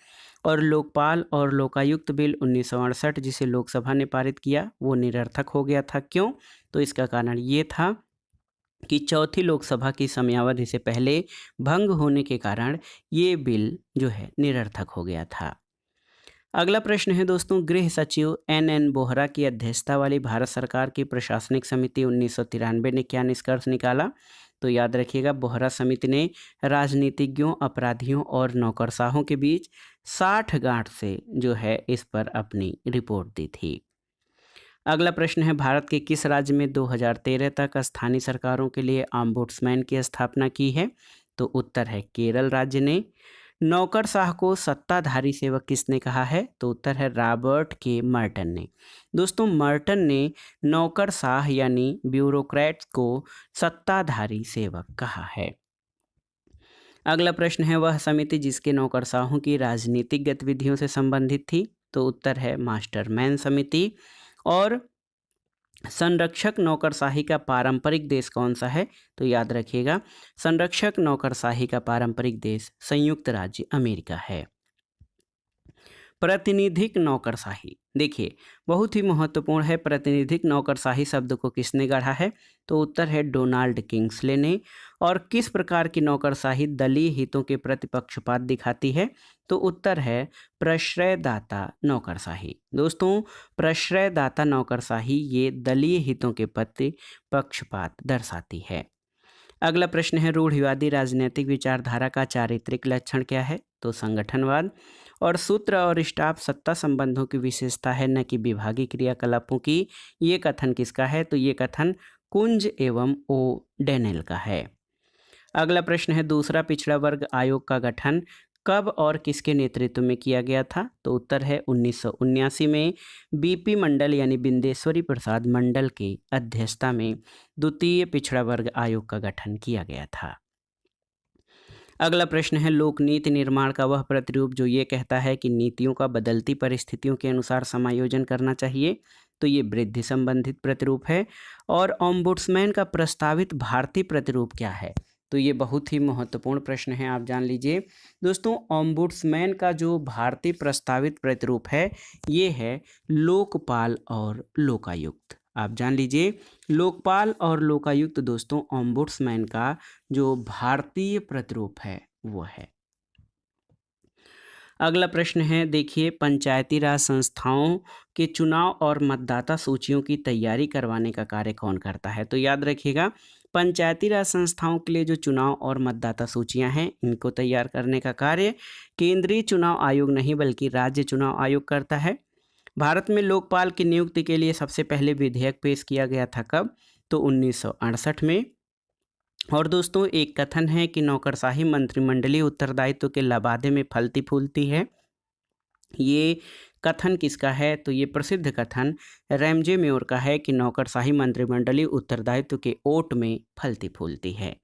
और लोकपाल और लोकायुक्त बिल 1968 जिसे लोकसभा ने पारित किया वो निरर्थक हो गया था। क्यों? तो इसका कारण ये था कि चौथी लोकसभा की समयावधि से पहले भंग होने के कारण ये बिल जो है निरर्थक हो गया था। अगला प्रश्न है दोस्तों, गृह सचिव एन बोहरा की अध्यक्षता वाली भारत सरकार की प्रशासनिक समिति 1993 ने क्या निष्कर्ष निकाला? तो याद रखिएगा, बोहरा समिति ने राजनीतिज्ञों, अपराधियों और नौकरशाहों के बीच 60 गांठ से जो है इस पर अपनी रिपोर्ट दी थी। अगला प्रश्न है, भारत के किस राज्य में 2013 तक स्थानीय सरकारों के लिए ऑम्बुड्समैन की स्थापना की है? तो उत्तर है केरल राज्य ने। नौकरशाह को सत्ताधारी सेवक किसने कहा है? तो उत्तर है रॉबर्ट के मर्टन ने। दोस्तों, मर्टन ने नौकरशाह यानी ब्यूरोक्रेट्स को सत्ताधारी सेवक कहा है। अगला प्रश्न है, वह समिति जिसके नौकरशाहों की राजनीतिक गतिविधियों से संबंधित थी? तो उत्तर है मास्टरमैन समिति। और संरक्षक नौकरशाही का पारंपरिक देश कौन सा है? तो याद रखिएगा, संरक्षक नौकरशाही का पारंपरिक देश संयुक्त राज्य अमेरिका है। प्रातिनिधिक नौकरशाही, देखिए बहुत ही महत्वपूर्ण है। प्रातिनिधिक नौकरशाही शब्द को किसने गढ़ा है? तो उत्तर है डोनाल्ड किंग्सले ने। और किस प्रकार की नौकरशाही दलीय हितों के प्रति पक्षपात दिखाती है? तो उत्तर है प्रश्रयदाता नौकरशाही। दोस्तों, प्रश्रयदाता नौकरशाही ये दलीय हितों के प्रति पक्षपात दर्शाती है। अगला प्रश्न है, रूढ़िवादी राजनीतिक विचारधारा का चारित्रिक लक्षण क्या है? तो संगठनवाद। और सूत्र और स्टाफ सत्ता संबंधों की विशेषता है, न कि विभागीय क्रियाकलापों की। ये कथन किसका है? तो ये कथन कुंज एवं ओ डेनेल का है। अगला प्रश्न है, दूसरा पिछड़ा वर्ग आयोग का गठन कब और किसके नेतृत्व में किया गया था? तो उत्तर है 1979 में बीपी मंडल यानी बिंदेश्वरी प्रसाद मंडल की अध्यक्षता में द्वितीय पिछड़ा वर्ग आयोग का गठन किया गया था। अगला प्रश्न है, लोक नीति निर्माण का वह प्रतिरूप जो ये कहता है कि नीतियों का बदलती परिस्थितियों के अनुसार समायोजन करना चाहिए। तो ये वृद्धि संबंधित प्रतिरूप है। और ओम्बुड्समैन का प्रस्तावित भारतीय प्रतिरूप क्या है? तो ये बहुत ही महत्वपूर्ण प्रश्न है, आप जान लीजिए। दोस्तों, ओम्बुड्समैन का जो भारतीय प्रस्तावित प्रतिरूप है ये है लोकपाल और लोकायुक्त। आप जान लीजिए, लोकपाल और लोकायुक्त दोस्तों ओम्बुड्समैन का जो भारतीय प्रतिरूप है वो है। अगला प्रश्न है, देखिए पंचायती राज संस्थाओं के चुनाव और मतदाता सूचियों की तैयारी करवाने का कार्य कौन करता है? तो याद रखिएगा, पंचायती राज संस्थाओं के लिए जो चुनाव और मतदाता सूचियां हैं इनको तैयार करने का कार्य केंद्रीय चुनाव आयोग नहीं बल्कि राज्य चुनाव आयोग करता है। भारत में लोकपाल की नियुक्ति के लिए सबसे पहले विधेयक पेश किया गया था कब? तो 1968 में। और दोस्तों, एक कथन है कि नौकरशाही मंत्रिमंडलीय उत्तरदायित्व के लबादे में फलती फूलती है। ये कथन किसका है? तो ये प्रसिद्ध कथन रैमजे म्योर का है कि नौकरशाही मंत्रिमंडलीय उत्तरदायित्व के ओट में फलती फूलती है।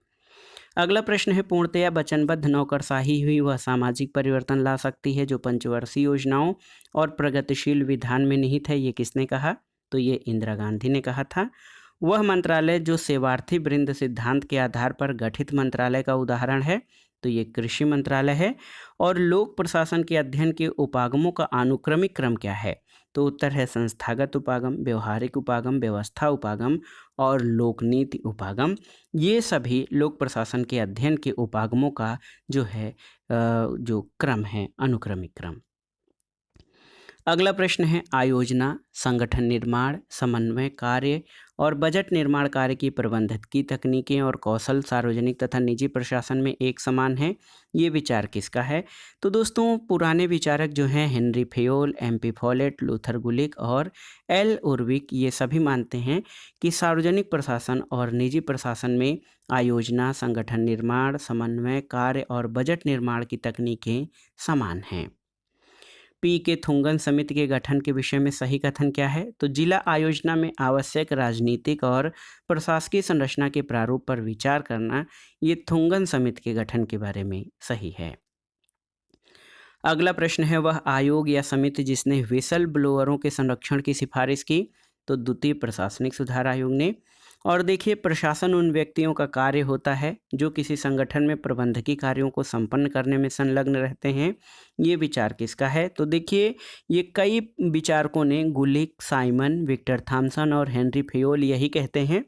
अगला प्रश्न है, पूर्णतया वचनबद्ध नौकरशाही हुई वह सामाजिक परिवर्तन ला सकती है जो पंचवर्षीय योजनाओं और प्रगतिशील विधान में निहित है। ये किसने कहा? तो ये इंदिरा गांधी ने कहा था। वह मंत्रालय जो सेवार्थी वृंद सिद्धांत के आधार पर गठित मंत्रालय का उदाहरण है। तो ये कृषि मंत्रालय है। और लोक प्रशासन के अध्ययन के उपागमों का अनुक्रमिक क्रम क्या है? तो उत्तर है संस्थागत उपागम, व्यवहारिक उपागम, व्यवस्था उपागम और लोकनीति उपागम। ये सभी लोक प्रशासन के अध्ययन के उपागमों का जो है जो क्रम है, अनुक्रमिक क्रम। अगला प्रश्न है, आयोजना, संगठन निर्माण, समन्वय कार्य और बजट निर्माण कार्य की प्रबंधन की तकनीकें और कौशल सार्वजनिक तथा निजी प्रशासन में एक समान है। ये विचार किसका है? तो दोस्तों, पुराने विचारक जो हैं Henri Fayol, M P. Follett, Luther Gulick और एल उर्विक, ये सभी मानते हैं कि सार्वजनिक प्रशासन और निजी प्रशासन में आयोजना, संगठन निर्माण, समन्वय कार्य और बजट निर्माण की तकनीकें समान हैं। पी के थुंगन समिति के गठन के विषय में सही कथन क्या है? तो जिला आयोजना में आवश्यक राजनीतिक और प्रशासकीय संरचना के प्रारूप पर विचार करना, ये थुंगन समिति के गठन के बारे में सही है। अगला प्रश्न है वह आयोग या समिति जिसने व्हिसल ब्लोअरों के संरक्षण की सिफारिश की, तो द्वितीय प्रशासनिक सुधार आयोग ने। और देखिए प्रशासन उन व्यक्तियों का कार्य होता है जो किसी संगठन में प्रबंधकीय कार्यों को संपन्न करने में संलग्न रहते हैं। ये विचार किसका है, तो देखिए ये कई विचारकों ने गुलिक, साइमन, विक्टर थॉमसन और हेनरी फेयोल यही कहते हैं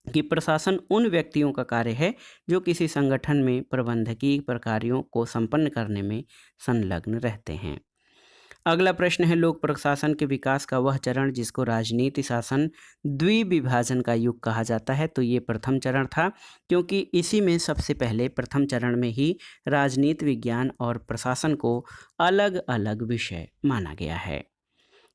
कि प्रशासन उन व्यक्तियों का कार्य है जो किसी संगठन में प्रबंधकीय कार्यों को संपन्न करने में संलग्न रहते हैं। अगला प्रश्न है लोक प्रशासन के विकास का वह चरण जिसको राजनीति शासन द्विविभाजन का युग कहा जाता है, तो ये प्रथम चरण था, क्योंकि इसी में सबसे पहले प्रथम चरण में ही राजनीति विज्ञान और प्रशासन को अलग अलग विषय माना गया है।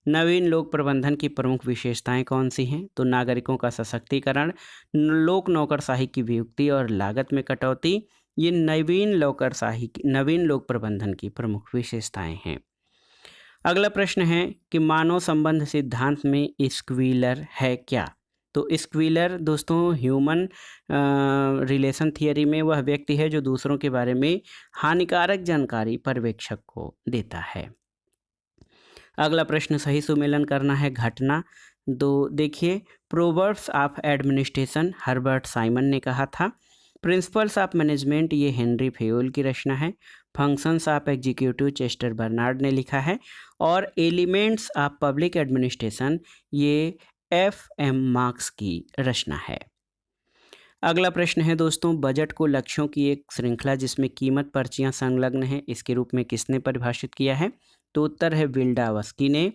नवीन लोक प्रबंधन की प्रमुख विशेषताएं कौन सी हैं, तो नागरिकों का सशक्तिकरण, लोक नौकरशाही की वियुक्ति और लागत में कटौती, ये नवीन लोक प्रबंधन की प्रमुख विशेषताएं हैं। अगला प्रश्न है कि मानव संबंध सिद्धांत में स्क्वीलर है क्या, तो स्क्वीलर दोस्तों ह्यूमन रिलेशन थियरी में वह व्यक्ति है जो दूसरों के बारे में हानिकारक जानकारी पर्यवेक्षक को देता है। अगला प्रश्न सही सुमेलन करना है घटना, तो देखिए proverbs of administration Herbert Simon ने कहा था, प्रिंसिपल्स ऑफ मैनेजमेंट ये हेनरी फेयोल की रचना है, functions of executive Chester Barnard ने लिखा है, और एलिमेंट्स ऑफ पब्लिक एडमिनिस्ट्रेशन ये FM मार्क्स की रचना है। अगला प्रश्न है दोस्तों बजट को लक्ष्यों की एक श्रृंखला जिसमें कीमत पर्चियां संलग्न हैं इसके रूप में किसने परिभाषित किया है, तो उत्तर है विल्डावस्की ने।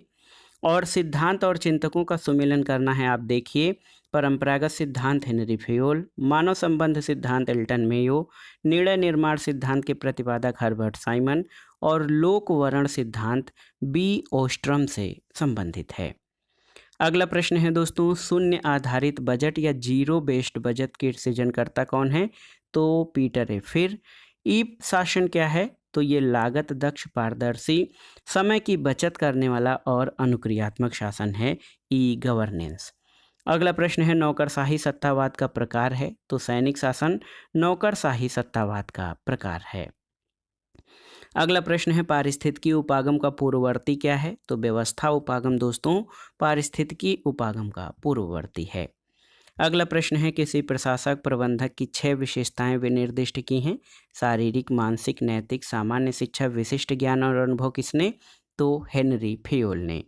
और सिद्धांत और चिंतकों का सुमेलन करना है, आप देखिए परंपरागत सिद्धांत हेनरी फेयोल, मानव संबंध सिद्धांत एल्टन मेयो, निर्णय निर्माण सिद्धांत के प्रतिपादक हर्बर्ट साइमन और लोक वर्ण सिद्धांत B ओस्ट्रम से संबंधित है। अगला प्रश्न है दोस्तों शून्य आधारित बजट या जीरो बेस्ड बजट के सृजनकर्ता कौन है, तो पीटर ए। फिर ई शासन क्या है, तो ये लागत दक्ष, पारदर्शी, समय की बचत करने वाला और अनुक्रियात्मक शासन है, ई गवर्नेंस। अगला प्रश्न है नौकरशाही सत्तावाद का प्रकार है, तो सैनिक शासन नौकरशाही सत्तावाद का प्रकार है। अगला प्रश्न है पारिस्थितिकी उपागम का पूर्ववर्ती क्या है, तो व्यवस्था उपागम दोस्तों पारिस्थितिकी उपागम का पूर्ववर्ती है। अगला प्रश्न है किसी प्रशासक प्रबंधक की 6 विशेषताएं वे निर्दिष्ट की हैं, शारीरिक, मानसिक, नैतिक, सामान्य शिक्षा, विशिष्ट ज्ञान और अनुभव किसने, तो हेनरी फेयोल ने।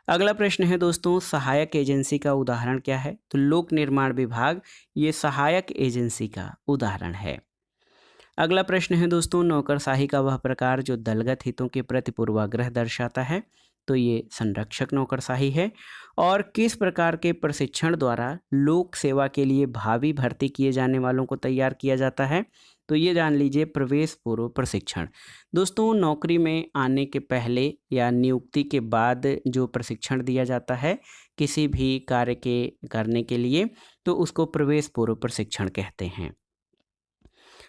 अगला प्रश्न है दोस्तों सहायक एजेंसी का उदाहरण क्या है, तो लोक निर्माण विभाग ये सहायक एजेंसी का उदाहरण है। अगला प्रश्न है दोस्तों नौकरशाही का वह प्रकार जो दलगत हितों के प्रति पूर्वाग्रह दर्शाता है, तो ये संरक्षक नौकरशाही है। और किस प्रकार के प्रशिक्षण द्वारा लोक सेवा के लिए भावी भर्ती किए जाने वालों को तैयार किया जाता है, तो ये जान लीजिए प्रवेश पूर्व प्रशिक्षण। दोस्तों नौकरी में आने के पहले या नियुक्ति के बाद जो प्रशिक्षण दिया जाता है किसी भी कार्य के करने के लिए, तो उसको प्रवेश पूर्व प्रशिक्षण कहते हैं।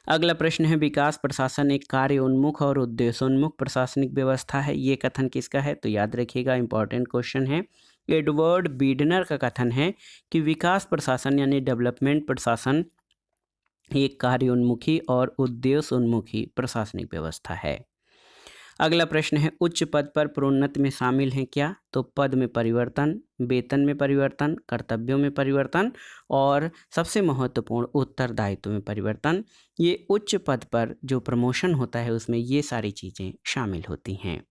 अगला प्रश्न है विकास प्रशासन एक कार्य उन्मुख और उद्देश्योन्मुख प्रशासनिक व्यवस्था है, ये कथन किसका है, तो याद रखिएगा इंपॉर्टेंट क्वेश्चन है। एडवर्ड बीडनर का कथन है कि विकास प्रशासन यानी डेवलपमेंट प्रशासन एक कार्य उन्मुखी और उद्देश्य उन्मुखी प्रशासनिक व्यवस्था है। अगला प्रश्न है उच्च पद पर प्रोन्नति में शामिल हैं क्या, तो पद में परिवर्तन, वेतन में परिवर्तन, कर्तव्यों में परिवर्तन और सबसे महत्वपूर्ण उत्तरदायित्व में परिवर्तन। ये उच्च पद पर जो प्रमोशन होता है उसमें ये सारी चीज़ें शामिल होती हैं।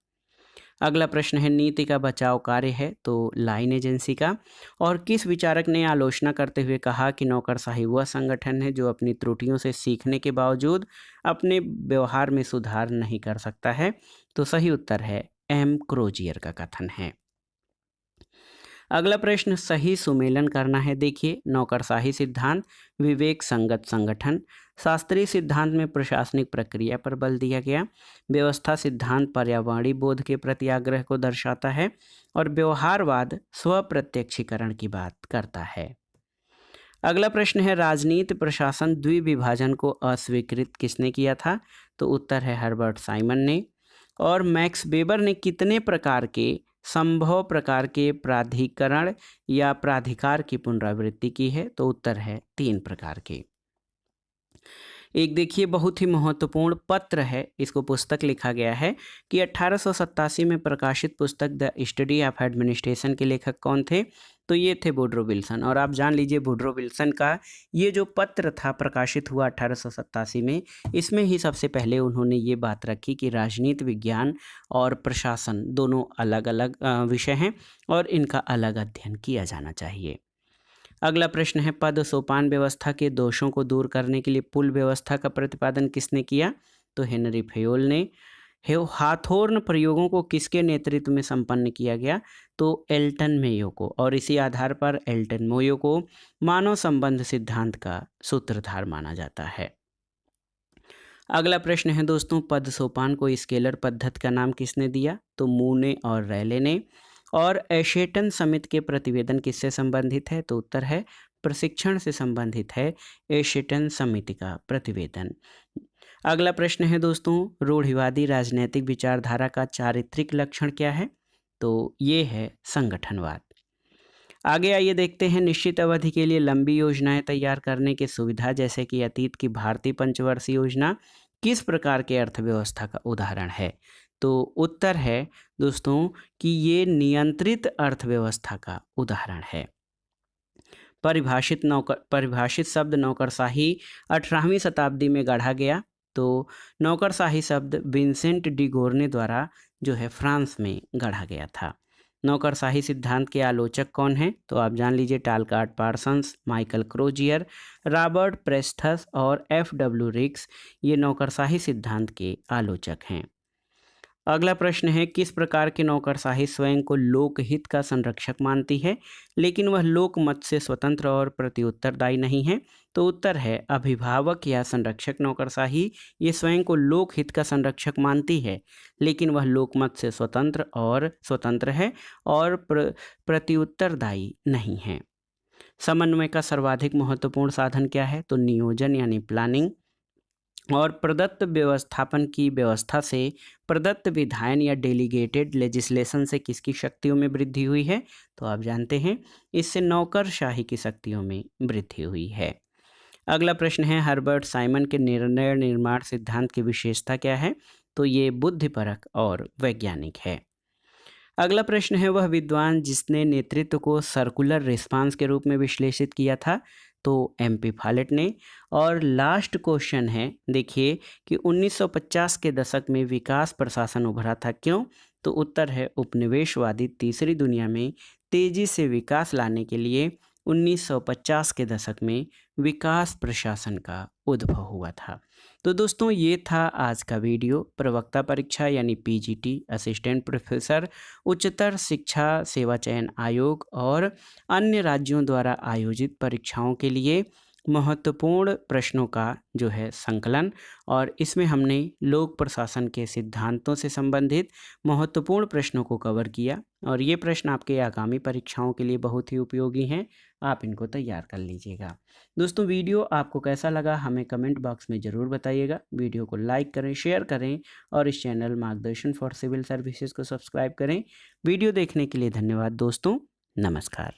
अगला प्रश्न है नीति का बचाव कार्य है, तो लाइन एजेंसी का। और किस विचारक ने आलोचना करते हुए कहा कि नौकरशाही वह संगठन है जो अपनी त्रुटियों से सीखने के बावजूद अपने व्यवहार में सुधार नहीं कर सकता है, तो सही उत्तर है M क्रोजियर का कथन है। अगला प्रश्न सही सुमेलन करना है, देखिए नौकरशाही सिद्धांत विवेक संगत संगठन, शास्त्रीय सिद्धांत में प्रशासनिक प्रक्रिया पर बल दिया गया, व्यवस्था सिद्धांत पर्यावरणीय बोध के प्रति आग्रह को दर्शाता है और व्यवहारवाद स्वप्रत्यक्षीकरण की बात करता है। अगला प्रश्न है राजनीति प्रशासन द्विविभाजन को अस्वीकृत किसने किया था, तो उत्तर है हर्बर्ट साइमन ने। और मैक्स वेबर ने कितने प्रकार के संभव प्रकार के प्राधिकरण या प्राधिकार की पुनरावृत्ति की है, तो उत्तर है 3 प्रकार के। एक देखिए बहुत ही महत्वपूर्ण पत्र है, इसको पुस्तक लिखा गया है कि 1887 में प्रकाशित पुस्तक द स्टडी ऑफ एडमिनिस्ट्रेशन के लेखक कौन थे? तो ये थे वुडरो विल्सन। और आप जान लीजिए वुडरो विल्सन का ये जो पत्र था प्रकाशित हुआ 1887 में, इसमें ही सबसे पहले उन्होंने ये बात रखी कि राजनीति विज्ञान और प्रशासन दोनों अलग अलग विषय हैं और इनका अलग अध्ययन किया जाना चाहिए। अगला प्रश्न है, पद सोपान व्यवस्था के दोषों को दूर करने के लिए पुल व्यवस्था का प्रतिपादन किसने किया? तो हेनरी फेयोल ने। हाथोर्न प्रयोगों को किसके नेतृत्व में संपन्न किया गया? तो एल्टन मेयो को। और इसी आधार पर एल्टन मेयो को मानव संबंध सिद्धांत का सूत्रधार माना जाता है। अगला प्रश्न है दोस्तों, पद सोपान को स्केलर पद्धति का नाम किसने दिया? तो मूने और रैले ने। और एशेटन समिति के प्रतिवेदन किससे संबंधित है? तो उत्तर है प्रशिक्षण से संबंधित है एशेटन समिति का प्रतिवेदन। अगला प्रश्न है दोस्तों, रूढ़िवादी राजनीतिक विचारधारा का चारित्रिक लक्षण क्या है? तो ये है संगठनवाद। आगे आइए देखते हैं, निश्चित अवधि के लिए लंबी योजनाएं तैयार करने की सुविधा जैसे कि अतीत की भारतीय पंचवर्षीय योजना किस प्रकार के अर्थव्यवस्था का उदाहरण है? तो उत्तर है दोस्तों कि ये नियंत्रित अर्थव्यवस्था का उदाहरण है। परिभाषित शब्द नौकरशाही 18वीं शताब्दी में गढ़ा गया। तो नौकरशाही शब्द विंसेंट डी गोर्ने द्वारा जो है फ्रांस में गढ़ा गया था। नौकरशाही सिद्धांत के आलोचक कौन हैं? तो आप जान लीजिए टालकाट पार्सन्स, माइकल क्रोजियर, रॉबर्ट प्रेस्टस और F.W. रिक्स ये नौकरशाही सिद्धांत के आलोचक हैं। अगला प्रश्न है, किस प्रकार की नौकरशाही स्वयं को लोकहित का संरक्षक मानती है लेकिन वह लोकमत से स्वतंत्र और प्रत्युत्तरदायी नहीं है? तो उत्तर है अभिभावक या संरक्षक नौकरशाही ये स्वयं को लोकहित का संरक्षक मानती है लेकिन वह लोकमत से स्वतंत्र है और प्रत्युत्तरदायी नहीं है। समन्वय का सर्वाधिक महत्वपूर्ण साधन क्या है? तो नियोजन यानी प्लानिंग। और प्रदत्त व्यवस्थापन की व्यवस्था से प्रदत्त विधायन या डेलीगेटेड लेजिस्लेशन से किसकी शक्तियों में वृद्धि हुई है? तो आप जानते हैं इससे नौकरशाही की शक्तियों में वृद्धि हुई है। अगला प्रश्न है, हर्बर्ट साइमन के निर्णय निर्माण सिद्धांत की विशेषता क्या है? तो ये बुद्धिपरक और वैज्ञानिक है। अगला प्रश्न है, वह विद्वान जिसने नेतृत्व को सर्कुलर रिस्पांस के रूप में विश्लेषित किया था? तो MP फॉलेट ने। और लास्ट क्वेश्चन है, देखिए कि 1950 के दशक में विकास प्रशासन उभरा था, क्यों? तो उत्तर है उपनिवेशवादी तीसरी दुनिया में तेजी से विकास लाने के लिए 1950 के दशक में विकास प्रशासन का उद्भव हुआ था। तो दोस्तों ये था आज का वीडियो। प्रवक्ता परीक्षा यानी PGT असिस्टेंट प्रोफेसर उच्चतर शिक्षा सेवा चयन आयोग और अन्य राज्यों द्वारा आयोजित परीक्षाओं के लिए महत्वपूर्ण प्रश्नों का जो है संकलन, और इसमें हमने लोक प्रशासन के सिद्धांतों से संबंधित महत्वपूर्ण प्रश्नों को कवर किया और ये प्रश्न आपके आगामी परीक्षाओं के लिए बहुत ही उपयोगी हैं, आप इनको तैयार कर लीजिएगा। दोस्तों वीडियो आपको कैसा लगा हमें कमेंट बॉक्स में ज़रूर बताइएगा। वीडियो को लाइक करें, शेयर करें और इस चैनल मार्गदर्शन फॉर सिविल सर्विसेज को सब्सक्राइब करें। वीडियो देखने के लिए धन्यवाद दोस्तों, नमस्कार।